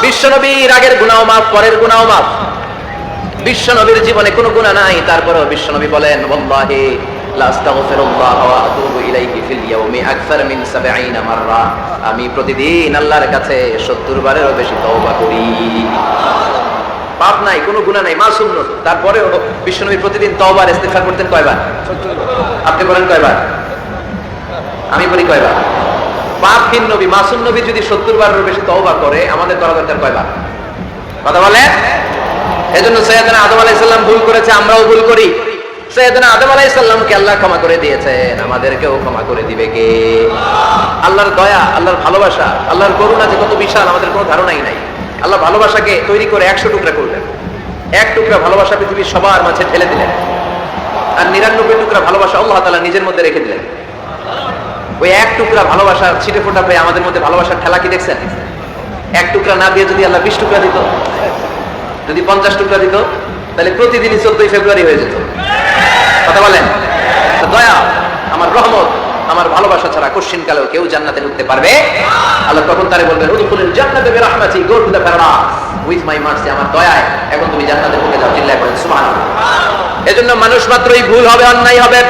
বিশ্বনবীর আগের গুনাহ মাফ পরের গুনাহ মাফ বিশ্বনবীর জীবনে কোনো গুনাহ নাই তারপরেও বিশ্বনবী বলেন ওয়াল্লাহি লা আস্তাগফিরুল্লাহ ওয়া আতুবু ইলাইহি ফিল ইয়াউমি আকসার মিন 70 মাররা আমি প্রতিদিন আল্লাহর কাছে 70 বারেরও বেশি তওবা করি পাপ নাই কোনো গুনাহ নাই মাসুম নন তারপরেও বিশ্বনবী প্রতিদিন তওবা আর ইস্তিগফার করতেন কয়বার আপনি বলেন কয়বার আমি বলি কয়বার পাপহীন নবী মাসুম নবী যদি 70 বারেরও বেশি তওবা করে আমাদের করা দরকার কয়বার কথা বলে এজন্য সাইয়েদনা আদম আলাইহিস সালাম ভুল করেছে আমরাও ভুল করি সাইয়েদনা আদম আলাইহিস সালামকে আল্লাহ ক্ষমা করে দিয়েছেন আমাদেরকেও ক্ষমা করে দিবে কে আল্লাহর দয়া আল্লাহর ভালোবাসা আল্লাহর করুণা যে কত বিশাল আমাদের কোনো ধারণাই নাই আল্লাহ ভালোবাসাকে তৈরি করে 100 টুকরা করলেন এক টুকরা ভালোবাসা পৃথিবীর সবার মাঝে ঢেলে দিলেন, আর 99 টুকরা ভালোবাসা আল্লাহ তাআলা নিজের মধ্যে রেখে দিলেন। ওই এক টুকরা ভালোবাসার ছিটে ফোটা পেয়ে আমাদের মধ্যে ভালোবাসার ঠেলা কি দেখছেন? এক টুকরা না দিয়ে যদি আল্লাহ 20 টুকরা দিত, যদি 50 টুকরা দিত, তাহলে প্রতিদিনই 14 ফেব্রুয়ারি হয়ে যেত। কথা বলেন? দয়া, আমার রহমত, আমার ভালোবাসা ছাড়া কোশ্চিন কালেও কেউ জান্নাতে ঢুকতে পারবে? আল্লাহ তখন তারে বলবেন, উদখুলুল জান্নাতা বিরাহমাতি, go to the paradise with my mercy, আমার দয়ায় এখন তুমি জান্নাতে ঢুকে যাও। চিল্লায় বলেন সুবহানাল্লাহ। এজন্য মানুষ মাত্রই ভুল হবে, অন্যায় হবে।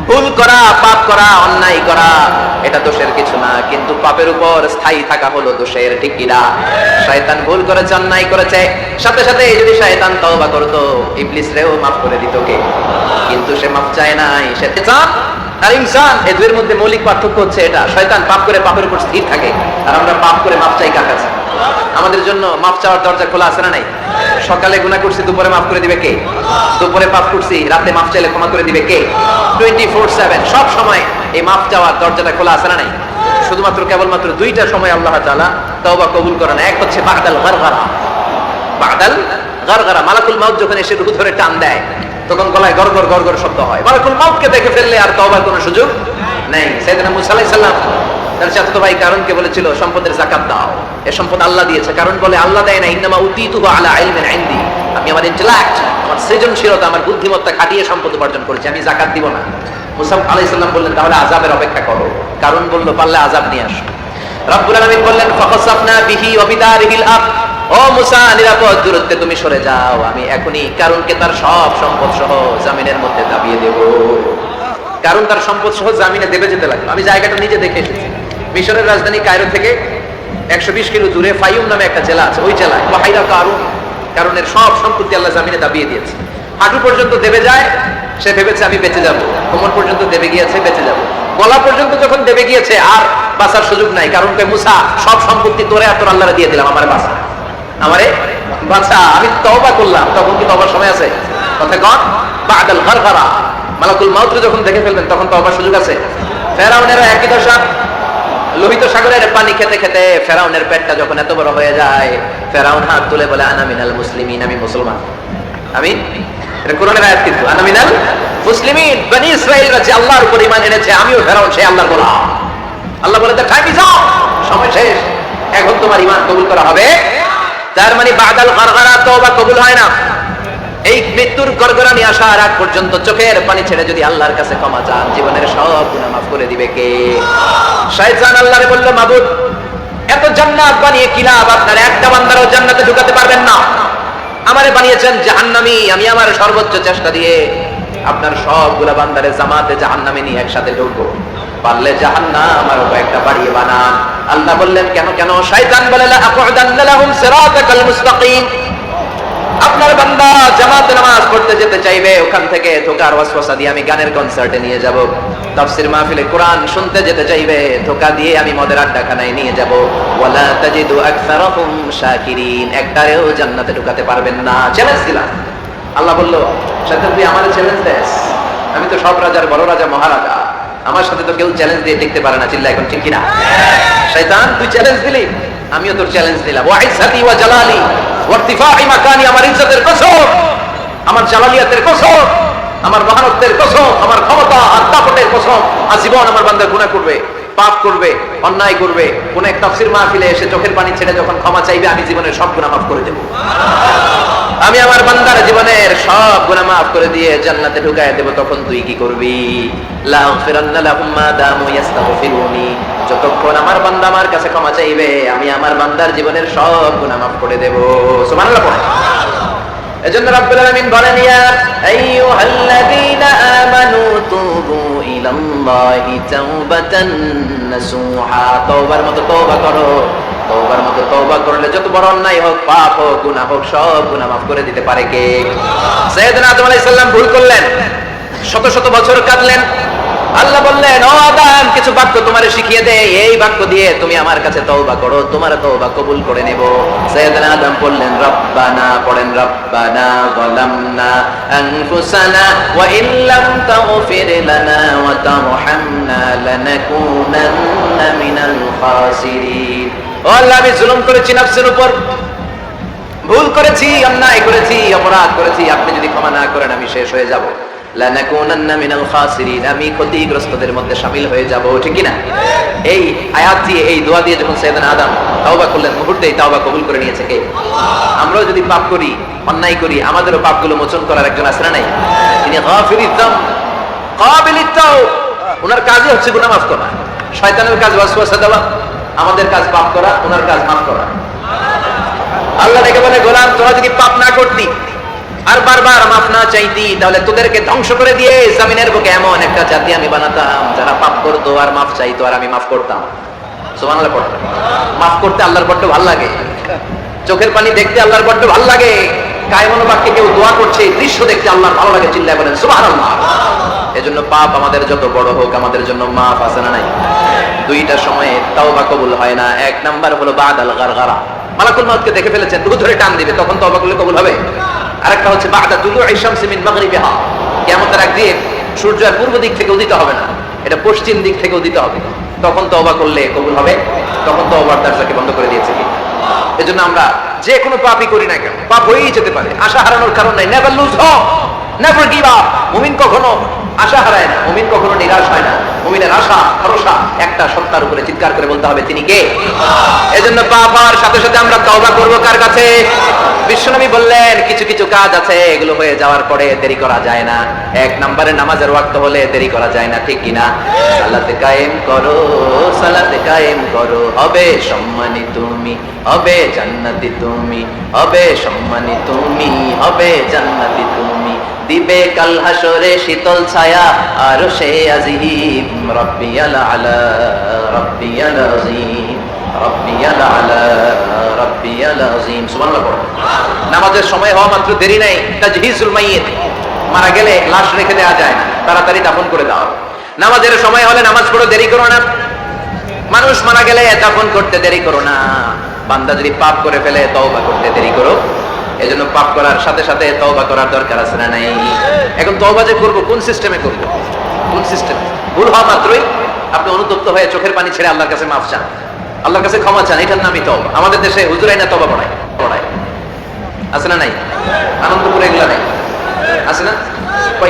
ভুল করা, পাপ করা, অন্যায় করা এটা দোষের কিছু না, কিন্তু পাপের উপর স্থায়ী থাকা হলো দোষের। ঠিক কি না? শয়তান ভুল করেছে, অন্যায় করেছে, সাথে সাথে যদি শয়তান তওবা করতো, ইবলিস রেও মাফ করে দিত কে? কিন্তু সে মাফ চায় নাই। সে চান আর ইনসান, এই দুইয়ের মধ্যে মৌলিক পার্থক্য হচ্ছে এটা। শয়তান পাপ করে পাপের উপর স্থির থাকে, আর আমরা পাপ করে মাফ চাই কার কাছে? আমাদের জন্য মাফ চাওয়ার দরজা খোলা আছে না নাই? সকালে গুনাহ করছি, দুপুরে মাফ করে দিবে কে? দুপুরে পাপ করছি, রাতে মাফ চাইলে ক্ষমা করে দিবে কে? 24/7 সব সময় এই মাফ চাওয়ার দরজাটা খোলা আছে না নাই? শুধুমাত্র কেবলমাত্র দুইটা সময় আল্লাহ তাআলা তওবা কবুল করে না। এক হচ্ছে বাদাল গারগারা। বাদাল গারগারা, মালাকুল মাউত যখন এসে রূহ ধরে টান দেয়, তখন গলায় গরগর গরগর শব্দ হয়। মালাকুল মাউতকে দেখে ফেললে আর তওবার কোনো সুযোগ নেই। সাইয়েদনা মুসা আলাইহিস সালাম তার চাচাতো ভাই কারণকে বলেছিল, সম্পদের যাকাত দাও, এ সম্পদ আল্লাহ দিয়েছে। কারণ বলে, আল্লাহ দেয় না, ইন্নামা উতীতুহু আলা ইলমিন ইনদি, আমি আমার ইন্টেলেক্ট, আমার সৃজনশীলতা, আমার বুদ্ধিমত্তা খাটিয়ে সম্পদ উপার্জন করেছি, আমি যাকাত দিব না। মুসা আলাইহিস সালাম বললেন, তাহলে আযাবের অপেক্ষা করো। কারণ বলল, পারলে আযাব নিয়ে আসো। রব্বুল আলামিন বললেন, ফাখাসাফনা বিহি ওয়া বিদারিহিল আরদ, ও মুসা নিরাপদ দূরত্বে তুমি সরে যাও, আমি এখনি কারণকে তার সব সম্পদ সহ জামিনের মধ্যে দাবিয়ে দেব। কারণ তার সম্পদ সহ জামিনে দেবে যেতে লাগলো। আমি জায়গাটা নিজে দেখে এসেছি। মিশরের রাজধানী কায়রো থেকে 120 কিলো দূরে ফাইউম নামে একটা জেলা আছে, ওই জেলায় ওয়াহিদা কারণের সব সম্পত্তি আল্লাহ জামিনে দাবিয়ে দিয়েছে। হাঁটু পর্যন্ত দেবে যায়, সে ভেবেছে আমি বেঁচে যাব। কোমর পর্যন্ত দেবে গিয়েছে, বেঁচে যাব। গলা পর্যন্ত যখন দেবে গিয়েছে, আর বাঁচার সুযোগ নাই। কারণ কে, মুসা সব সম্পত্তি তোরে আর তোর আল্লাহরে দিয়ে দিলাম, আমার বাঁচা, আমারে বাঁচা, আমি তওবা করলাম। তখন কি তওবার সময় আছে? কথা কন। বাদাল গারগারা, মালাকুল মাউত যখন দেখে ফেলবেন, তখন তওবার সুযোগ আছে? ফেরাউনেরও একই দশা। লোহিত সাগরের পানি খেতে খেতে ফেরাউনের পেটটা যখন এত বড় হয়ে যায়, ফেরাউন হাত তুলে বলে, আনা মিনাল মুসলিমিন, আমি মুসলমান। আমি, এটা কোরআনের আয়াত কিন্তু, আনা মিনাল মুসলিমিন, বনি ইসরাঈলরা যে আল্লাহর উপর ঈমান এনেছে, আমিও ফেরাউন সেই আল্লাহর গোলাম। আল্লাহ বলে, টাইম ইজ আপ, সময় শেষ, এখন তোমার ঈমান কবুল করা হবে। তার মানে বাদাল গারগারা, তওবা কবুল হয় না। এই মৃত্যুর গড়গড়ানি আসার আগ পর্যন্ত চোখের পানি ছেড়ে যদি আল্লাহর কাছে ক্ষমা চান, জীবনের সব গুনাহ মাফ করে দিবে কে? শয়তান আল্লাহরে বলল, মাবুদ এত জান্নাত বানিয়ে কি লাভ, আপনার একটা বান্দারও জান্নাতে ঢুকাতে পারবেন না। আমারে বানিয়েছেন জাহান্নামী, আমি আমার সর্বোচ্চ চেষ্টা দিয়ে আপনার সবগুলা বান্দারে জামাতে জাহান্নামে নিয়ে একসাথে ঢুকবো, পারলে জাহান্নাম আমার কয়েকটা বাড়িয়ে বানান। আল্লাহ বললেন, কেন কেন? শয়তান বলে, লা আকুদান্না লাহুম সিরাতাকাল মুস্তাকিম, আপনার বান্দা জামাতে নামাজ পড়তে যেতে চাইবে, ওখান থেকে ধোকার ওয়াসওয়াসা দিয়ে আমি গানের কনসার্টে নিয়ে যাব। তাফসীর মাহফিলে কোরআন শুনতে যেতে চাইবে, ধোকা দিয়ে আমি মদের আড্ডাখানায় নিয়ে যাব। ওয়ালা তাজিদু আকসারাহুম শাকিরিন, একটারেও জান্নাতে ঢুকাতে পারবেন না। চ্যালেঞ্জ দিলাম। আল্লাহ বলল, শয়তান তুই আমারে চ্যালেঞ্জ দেস, আমি তো সব রাজার বড় রাজা, মহারাজা, আমার সাথে তো কেউ চ্যালেঞ্জ দিয়ে টিকতে পারে না। চিল্লা এখন ঠিক কিনা? শয়তান তুই চ্যালেঞ্জ দিলি, আমিও তোর চ্যালেঞ্জ দিলাম। ওয়া ইজ্জাতি ওয়া জালালি ওয়া ইরতিফাই মাকানি, আমার ইজ্জতের কসম, আমার জালালিয়াতের কসম, আমার মহানত্বের কসম, আমার ক্ষমতা আর দাপটের কসম, আজীবন আমার বান্দা গুনাহ করবে, পাপ করবে, অন্যায় করবে, কোন এক তাফসীর মাহফিলে এসে চোখের পানি ছেড়ে যখন ক্ষমা চাইবে, আমি জীবনের সব গুনাহ মাফ করে দেব। আমি আমার বান্দার জীবনের সব গুনাহ মাফ করে দিয়ে জান্নাতে ঢুকায় দেব। তখন তুই কি করবি? লা আগফিরান্না লাহুম মা দামু ইস্তাগফিরুনি, যতক্ষণ আমার বান্দা আমার কাছে ক্ষমা চাইবে, আমি আমার বান্দার জীবনের সব গুনাহ মাফ করে দেব। সুবহানাল্লাহ পড়ে। এজন্য রাব্বুল আলামিন বলেন, ইয়া আইয়ুহাল্লাযীনা আমানু তুবু ইলাল্লাহি তাওবাতান নাসুহা, তওবার মতো তওবা করো। তওবার মতো তওবা করলে যত বড় অন্যায় হোক, পাপ হোক, গুনাহ হোক, সব গুনাহ মাফ করে দিতে পারে কে? সাইয়েদনা আদম আলাইহিস সালাম ভুল করলেন, শত শত বছর কাঁদলেন। আল্লাহ বললেন, ও আদম, কিছু বাক্য তোমারে শিখিয়ে দেই, এই বাক্য দিয়ে তুমি আমার কাছে তওবা করো, তোমার তওবা কবুল করে নেব। সাইয়েদনা আদম বললেন, রব্বানা, পড়েন, রব্বানা যালামনা আনফুসানা ওয়া ইল্লাম তাগফির লানা ওয়া তারহামনা লানাকুনান্না মিনাল খাসিরিন। ও আল্লাহ, আমি জুলুম করেছি নফসের উপর, ভুল করেছি, অন্যায় করেছি, অপরাধ করেছি, আপনি যদি ক্ষমা না করেন আমি শেষ হয়ে যাব, লানাকুনান্না মিনাল খাসিরিন, আমি ক্ষতিগ্রস্তদের মধ্যে শামিল হয়ে যাব, ঠিক কি না? এই আয়াত দিয়ে, এই দোয়া দিয়ে যখন সাইয়েদনা আদম তওবা করলেন, মুহূর্তেই তওবা কবুল করে নিয়েছে কে? আমরাও যদি পাপ করি, অন্যায় করি, আমাদেরও পাপগুলো মোচন করার একজন আছে না নাই? তিনি গাফিরুদ যাম কাবিলিত তাওব, ওনার কাজই হচ্ছে গুনাহ মাফ করা। শয়তানের কাজ ওয়াসওয়াসা দেওয়া, আমাদের কাজ পাপ করা, ওনার কাজ মাফ করা। আল্লাহ ডেকে বলে, গোলাম তোরা যদি পাপ না করতি আর বারবার মাফ না চাইতি, তাহলে তোদেরকে ধ্বংস করে দিয়ে জমিনের বুকে এমন একটা জাতি আমি বানাতাম যারা পাপ করতো আর মাফ চাইতো, আর আমি মাফ করতাম। সুবহানাল্লাহ পড়ো। মাফ করতে আল্লাহর বড্ড ভালো লাগে, চোখের পানি দেখতে আল্লাহর বড্ড ভালো লাগে, কায়মনো বাক্যে কেউ দোয়া করছে এই দৃশ্য দেখতে আল্লাহর ভালো লাগে, চিল্লায় বলেন সুবহানাল্লাহ। এজন্য পাপ আমাদের যত বড় হোক, আমাদের জন্য মাফ আছে না নাই? দুইটা সময়ে তওবা কবুল হয় না। এক নাম্বার হলো বাদাল গারগারা, মালাকুল মউতকে দেখে ফেলেছেন, রূহ ধরে টান দিবে, তখন তওবা করলে কবুল হবে। আরেকটা হচ্ছে বাদা তুলুই শামসি মিন মাগরিবিহা, কিয়ামতের আগ দিয়ে সূর্য আর পূর্ব দিক থেকে উদিত হবে না, এটা পশ্চিম দিক থেকে উদিত হবে, তখন তওবা করলে কবুল হবে। তখন তওবার দরজাকে বন্ধ করে দিয়েছে কি? এজন্য আমরা যে কোনো পাপই করি না কেন, পাপ হয়েই যেতে পারে, আশা হারানোর কারণ নাই। Never lose hope, never give up. মুমিন কখনো আশা হারায় না, মুমিন কখনো নিরাশ হয় না। মুমিনের আশা ভরসা একটা সত্তার উপরে, চিৎকার করে বলতে হবে তিনি কে। এজন্য পাপ হওয়ার সাথে সাথে আমরা তওবা করব কার কাছে? বিশ্বনবী বললেন কিছু কিছু কাজ আছে এগুলো হয়ে যাওয়ার পরে দেরি করা যায় না। এক নম্বরে নামাজের ওয়াক্ত হলে দেরি করা যায় না, ঠিক কিনা? সালাতে কায়েম করো, সালাতে কায়েম করো, হবে সম্মানী তুমি, হবে জান্নাতি তুমি, হবে সম্মানী তুমি, হবে জান্নাতি তুমি, দিবে কাল হাসরে শীতল ছায়া আর সে আজিম, রব্বিয়াল আলা রব্বিয়াল আযীম, রব্বিয়াল আলা রব্বিয়াল আযীম। সুবহানাল্লাহ পড়ো। নামাজের সময় হওয়া মাত্র দেরি নাই, তাজহিজুল মাইয়িত, মারা গেলে লাশ রেখে দেওয়া যায় না, তাড়াতাড়ি দাফন করে দাও। নামাজের সময় হলে নামাজ পড়ো, দেরি করো না। মানুষ মারা গেলে দাফন করতে দেরি করো না। বান্দা যদি পাপ করে ফেলে তওবা করতে দেরি করো। এজন্য পাপ করার সাথে সাথে তওবা করার দরকার আছে না নাই? এখন তওবা যে করব কোন সিস্টেমে করব? কোন সিস্টেমে? ভুল হওয়া মাত্রই আপনি অনুতপ্ত হয়ে চোখের পানি ছেড়ে আল্লাহর কাছে মাফ চান, আল্লাহর কাছে ক্ষমা চান, এটার নামই তওবা। আমাদের দেশে হুজুরাই না তওবা পড়ায়, আছে না নাই? আনন্দপুরে এগুলা নাই, আছে না?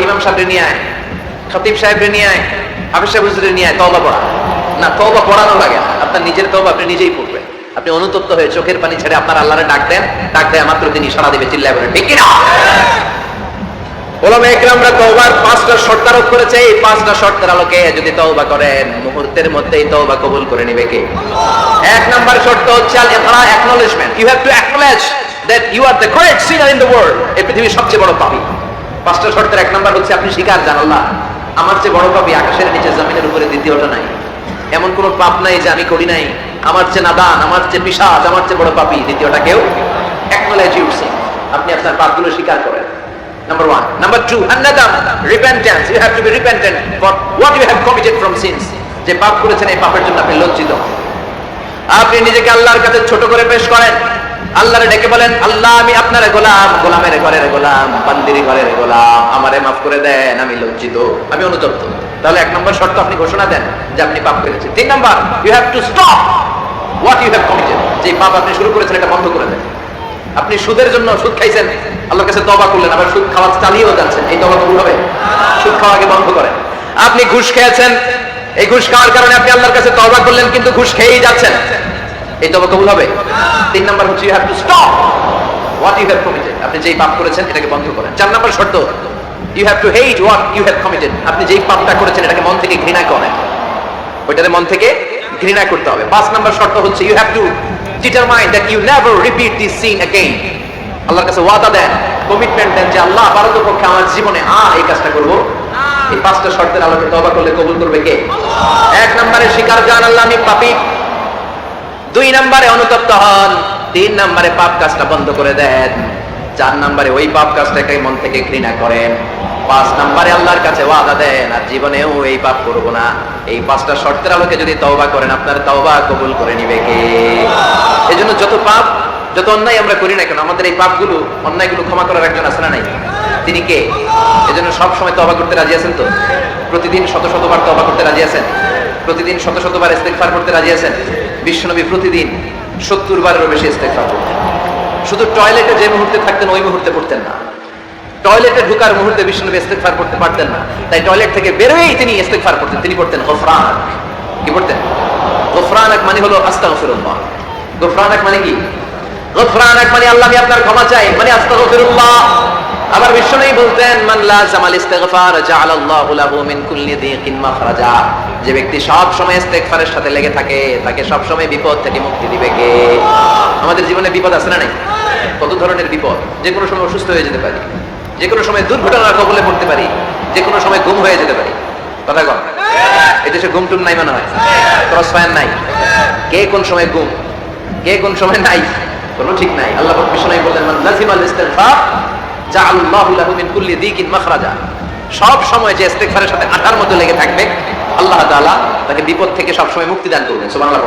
ইমাম সাহেব নিয়ে আয়, খতিব সাহেব নিয়ে আয়, হাফেজ সাহেব হুজুরে নিয়ে আয়, তওবা পড়া না। তওবা পড়ানো লাগে না, আপনার নিজের তওবা আপনি নিজেই পড়বেন। আপনি অনুতপ্ত হয়ে চোখের পানি ছেড়ে আপনার আল্লাহরে ডাক দেন, ডাক দেয়া মাত্র তিনি সাড়া দিবে, চিল্লায় বলেন ঠিক কিনা? ওলামায়ে কেরামরা তওবার 5টা শর্ত আরোপ করেছে। এই 5টা শর্তের আলোকে যদি তওবা করেন মুহূর্তের মধ্যেই তওবা কবুল করে নেবে কে? এক নাম্বার শর্ত হচ্ছে আল ইকরা, acknowledgement. You have to acknowledge that you are the great sinner in the world. এই পৃথিবীর সবচেয়ে বড় পাপী। 5টা শর্তের এক নাম্বার হচ্ছে আপনি স্বীকার জান, আল্লাহ আমার চেয়ে বড় পাপী আকাশের নিচে জমিনের উপরে দ্বিতীয়টা নাই। এমন কোন পাপ নাই যে আমি করি নাই, আমার চেয়ে নাদান, আমার চেয়ে পিশাচ, আমার চেয়ে বড় পাপী দ্বিতীয়টা কেউ। অ্যাকনলেজ ইউর সিন, আপনি আপনার পাপগুলো স্বীকার করেন। Number 1. Number 2, an-nadam, repentance. You have to be repentant for what you have committed from sins. যে পাপ করেছেন এই পাপের জন্য আপনি লজ্জিত। আপনি নিজেকে আল্লাহর কাছে ছোট করে পেশ করেন, আল্লাহরে ডেকে বলেন, আল্লাহ আমি আপনার গোলাম, গোলামের ঘরের গোলাম, বান্দির ঘরের গোলাম, আমারে মাফ করে দেন, আমি লজ্জিত, আমি অনুতপ্ত। তাহলে 1 নম্বর শর্ত আপনি ঘোষণা দেন যে আপনি পাপ করেছেন। 3 number, you have to stop what you have committed. যে পাপ আপনি শুরু করেছেন এটা বন্ধ করে দেন। আপনি সুদের জন্য সুদ খাইছেন, আল্লাহর কাছে তওবা করলেন, আবার সুদ খাওয়া চালিয়েও যাচ্ছেন, এই তওবা কবুল হবে? সুদ খাওয়াকে বন্ধ করেন। আপনি ঘুষ খেয়েছেন, এই ঘুষ খাওয়ার কারণে আপনি আল্লাহর কাছে তওবা করলেন কিন্তু ঘুষ খেয়েই যাচ্ছেন, এই তওবা কবুল হবে? 3 নাম্বার হচ্ছে you have to stop what you have committed. আপনি যেই পাপ করেছেন এটাকে বন্ধ করেন। 4 নাম্বার শর্ত, you have to hate what you have committed. আপনি যেই পাপটা করেছেন এটাকে মন থেকে ঘৃণা করেন, ওইটাকে মন থেকে ঘৃণা করতে হবে। 5 নাম্বার শর্ত হচ্ছে you have to determine that you never repeat this sin again. আল্লাহর কাছে ওয়াদা দেন, কমিটমেন্ট দেন যে আল্লাহ পারতপক্ষে আমার জীবনে আর এই কাজটা করব। এই 5টা শর্তের আলোকে তওবা করলে কবুল করবে কে? 1 নম্বরে স্বীকার জান আল্লাহ আমি পাপী, 2 নম্বরে অনুতপ্ত হন, 3 নম্বরে পাপ কাজটা বন্ধ করে দেন, 4 নম্বরে ওই পাপ কাজটাকে মন থেকে ঘৃণা করেন, 5 নম্বরে আল্লাহর কাছে ওয়াদা দেন আর জীবনেও এই পাপ করব না। এই 5টা শর্তের আলোকে যদি তওবা করেন আপনার তওবা কবুল করে নিবে কে? এজন্য যত পাপ যত অন্যায় আমরা করি না কেন আমাদের এই পাপগুলো অন্যায়গুলো ক্ষমা করার একজন আছে না নাই? তিনি কে? এজন্য সব সময় তওবা করতে রাজি আছেন তো? প্রতিদিন শত শতবার তওবা করতে রাজি আছেন? প্রতিদিন শত শতবার ইস্তেগফার করতে রাজি আছেন? বিশ্বনবী প্রতিদিন 70 বারেরও বেশি ইস্তেগফার করতেন। শুধু টয়লেটে যে মুহূর্তে থাকতেন ওই মুহূর্তে পড়তেন না, টয়লেটে ঢোকার মুহূর্তে বিষ্ণু ইস্তেগফার করতে পারতেন না, তাই টয়লেট থেকে বেরোয়েই তিনি ইস্তেগফার করতেন। তিনি করতেন গফরান। কি করতেন? গফরানাক মানে হলো আস্তাগফিরুল্লাহ। গফরানাক মানে কি? গফরানাক মানে আল্লাহ, আমি আপনার ক্ষমা চাই, মানে আস্তাগফিরুল্লাহ। আবার বিষ্ণুই বলতেন মান লাযামাল ইস্তিগফার জাআলাল্লাহু লাহু মিন কুল্লি যিকিন মাখরাজা। যে ব্যক্তি সব সময় ইস্তেগফারের সাথে লেগে থাকে তাকে সব সময় বিপদ থেকে মুক্তি দিবে কে? আমাদের জীবনে বিপদ আছে না নাই? কত ধরনের বিপদ। যে কোনো সময় অসুস্থ হয়ে যেতে পারি, যে কোনো সময় দুর্ঘটনার কবলে পড়তে পারি, যে কোনো সময় গুম হয়ে যেতে পারি। কথা কম, এই দেশে গুম টুম নাই মনে হয়, ক্রস ফায়ার নাই, কে কোন সময় গুম, কে কোন সময় নাই, কোনো ঠিক নাই। আল্লাহ বিষ্ণু বললেন মান লাযিমাল ইস্তিগফার জাআলাল্লাহু লাহু মিন কুল্লি যিকিন মাখরাজা। সব সময় যে ইস্তিগফারের সাথে আঠার মতো লেগে থাকবে আল্লাহ তাআলা তাকে বিপদ থেকে সব সময় মুক্তি দান করবেন। সুবহানাল্লাহ।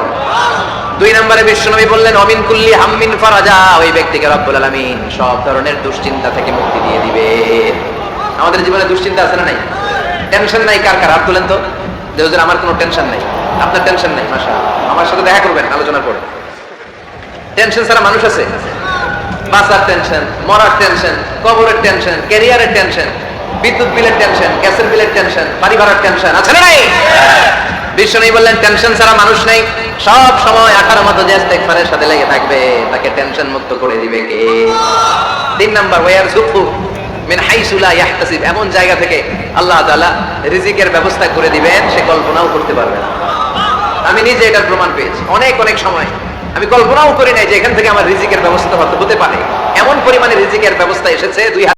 2 নম্বরে বিশ্বনবী বললেন অমিন কুল্লি হাম্মিন ফারাজা। ওই ব্যক্তিকে রব্বুল আলামিন সব ধরনের দুশ্চিন্তা থেকে মুক্তি দিয়ে দিবে। আমাদের জীবনে দুশ্চিন্তা আছে না নাই? টেনশন নাই কার কার? হাত তুলেন তো। যে হুজুর আমার কোনো টেনশন নাই। আপনার টেনশন নাই, মাশাআল্লাহ। আমার সাথে দেখা করবেন আলোচনার পরে। টেনশন ছাড়া মানুষ আছে? বাসার টেনশন, মরার টেনশন, কবরের টেনশন, ক্যারিয়ারের টেনশন, বিদ্যুৎ বিলের টেনশন, গ্যাসের বিলের টেনশন, বাড়ি ভাড়ার টেনশন আছে না নাই? বিশ্বনবী বললেন টেনশন ছাড়া মানুষ নেই। সব সময় আঠার মতো যে ইস্তেগফারের সাথে লেগে থাকবে তাকে টেনশন মুক্ত করে দিবে কে? 3 নাম্বার ওয়ারযুকহু মিন হাইসু লা ইয়াহতাসিব। এমন জায়গা থেকে আল্লাহ তাআলা রিজিকের ব্যবস্থা করে দিবেন সে কল্পনাও করতে পারবে না। আমি নিজে এটার প্রমাণ পেয়েছি। অনেক অনেক সময় আমি কল্পনাও করি নাই যে এখান থেকে আমার রিজিকের ব্যবস্থা হতে পারে। এমন পরিমাণে রিজিকের ব্যবস্থা এসেছে, 2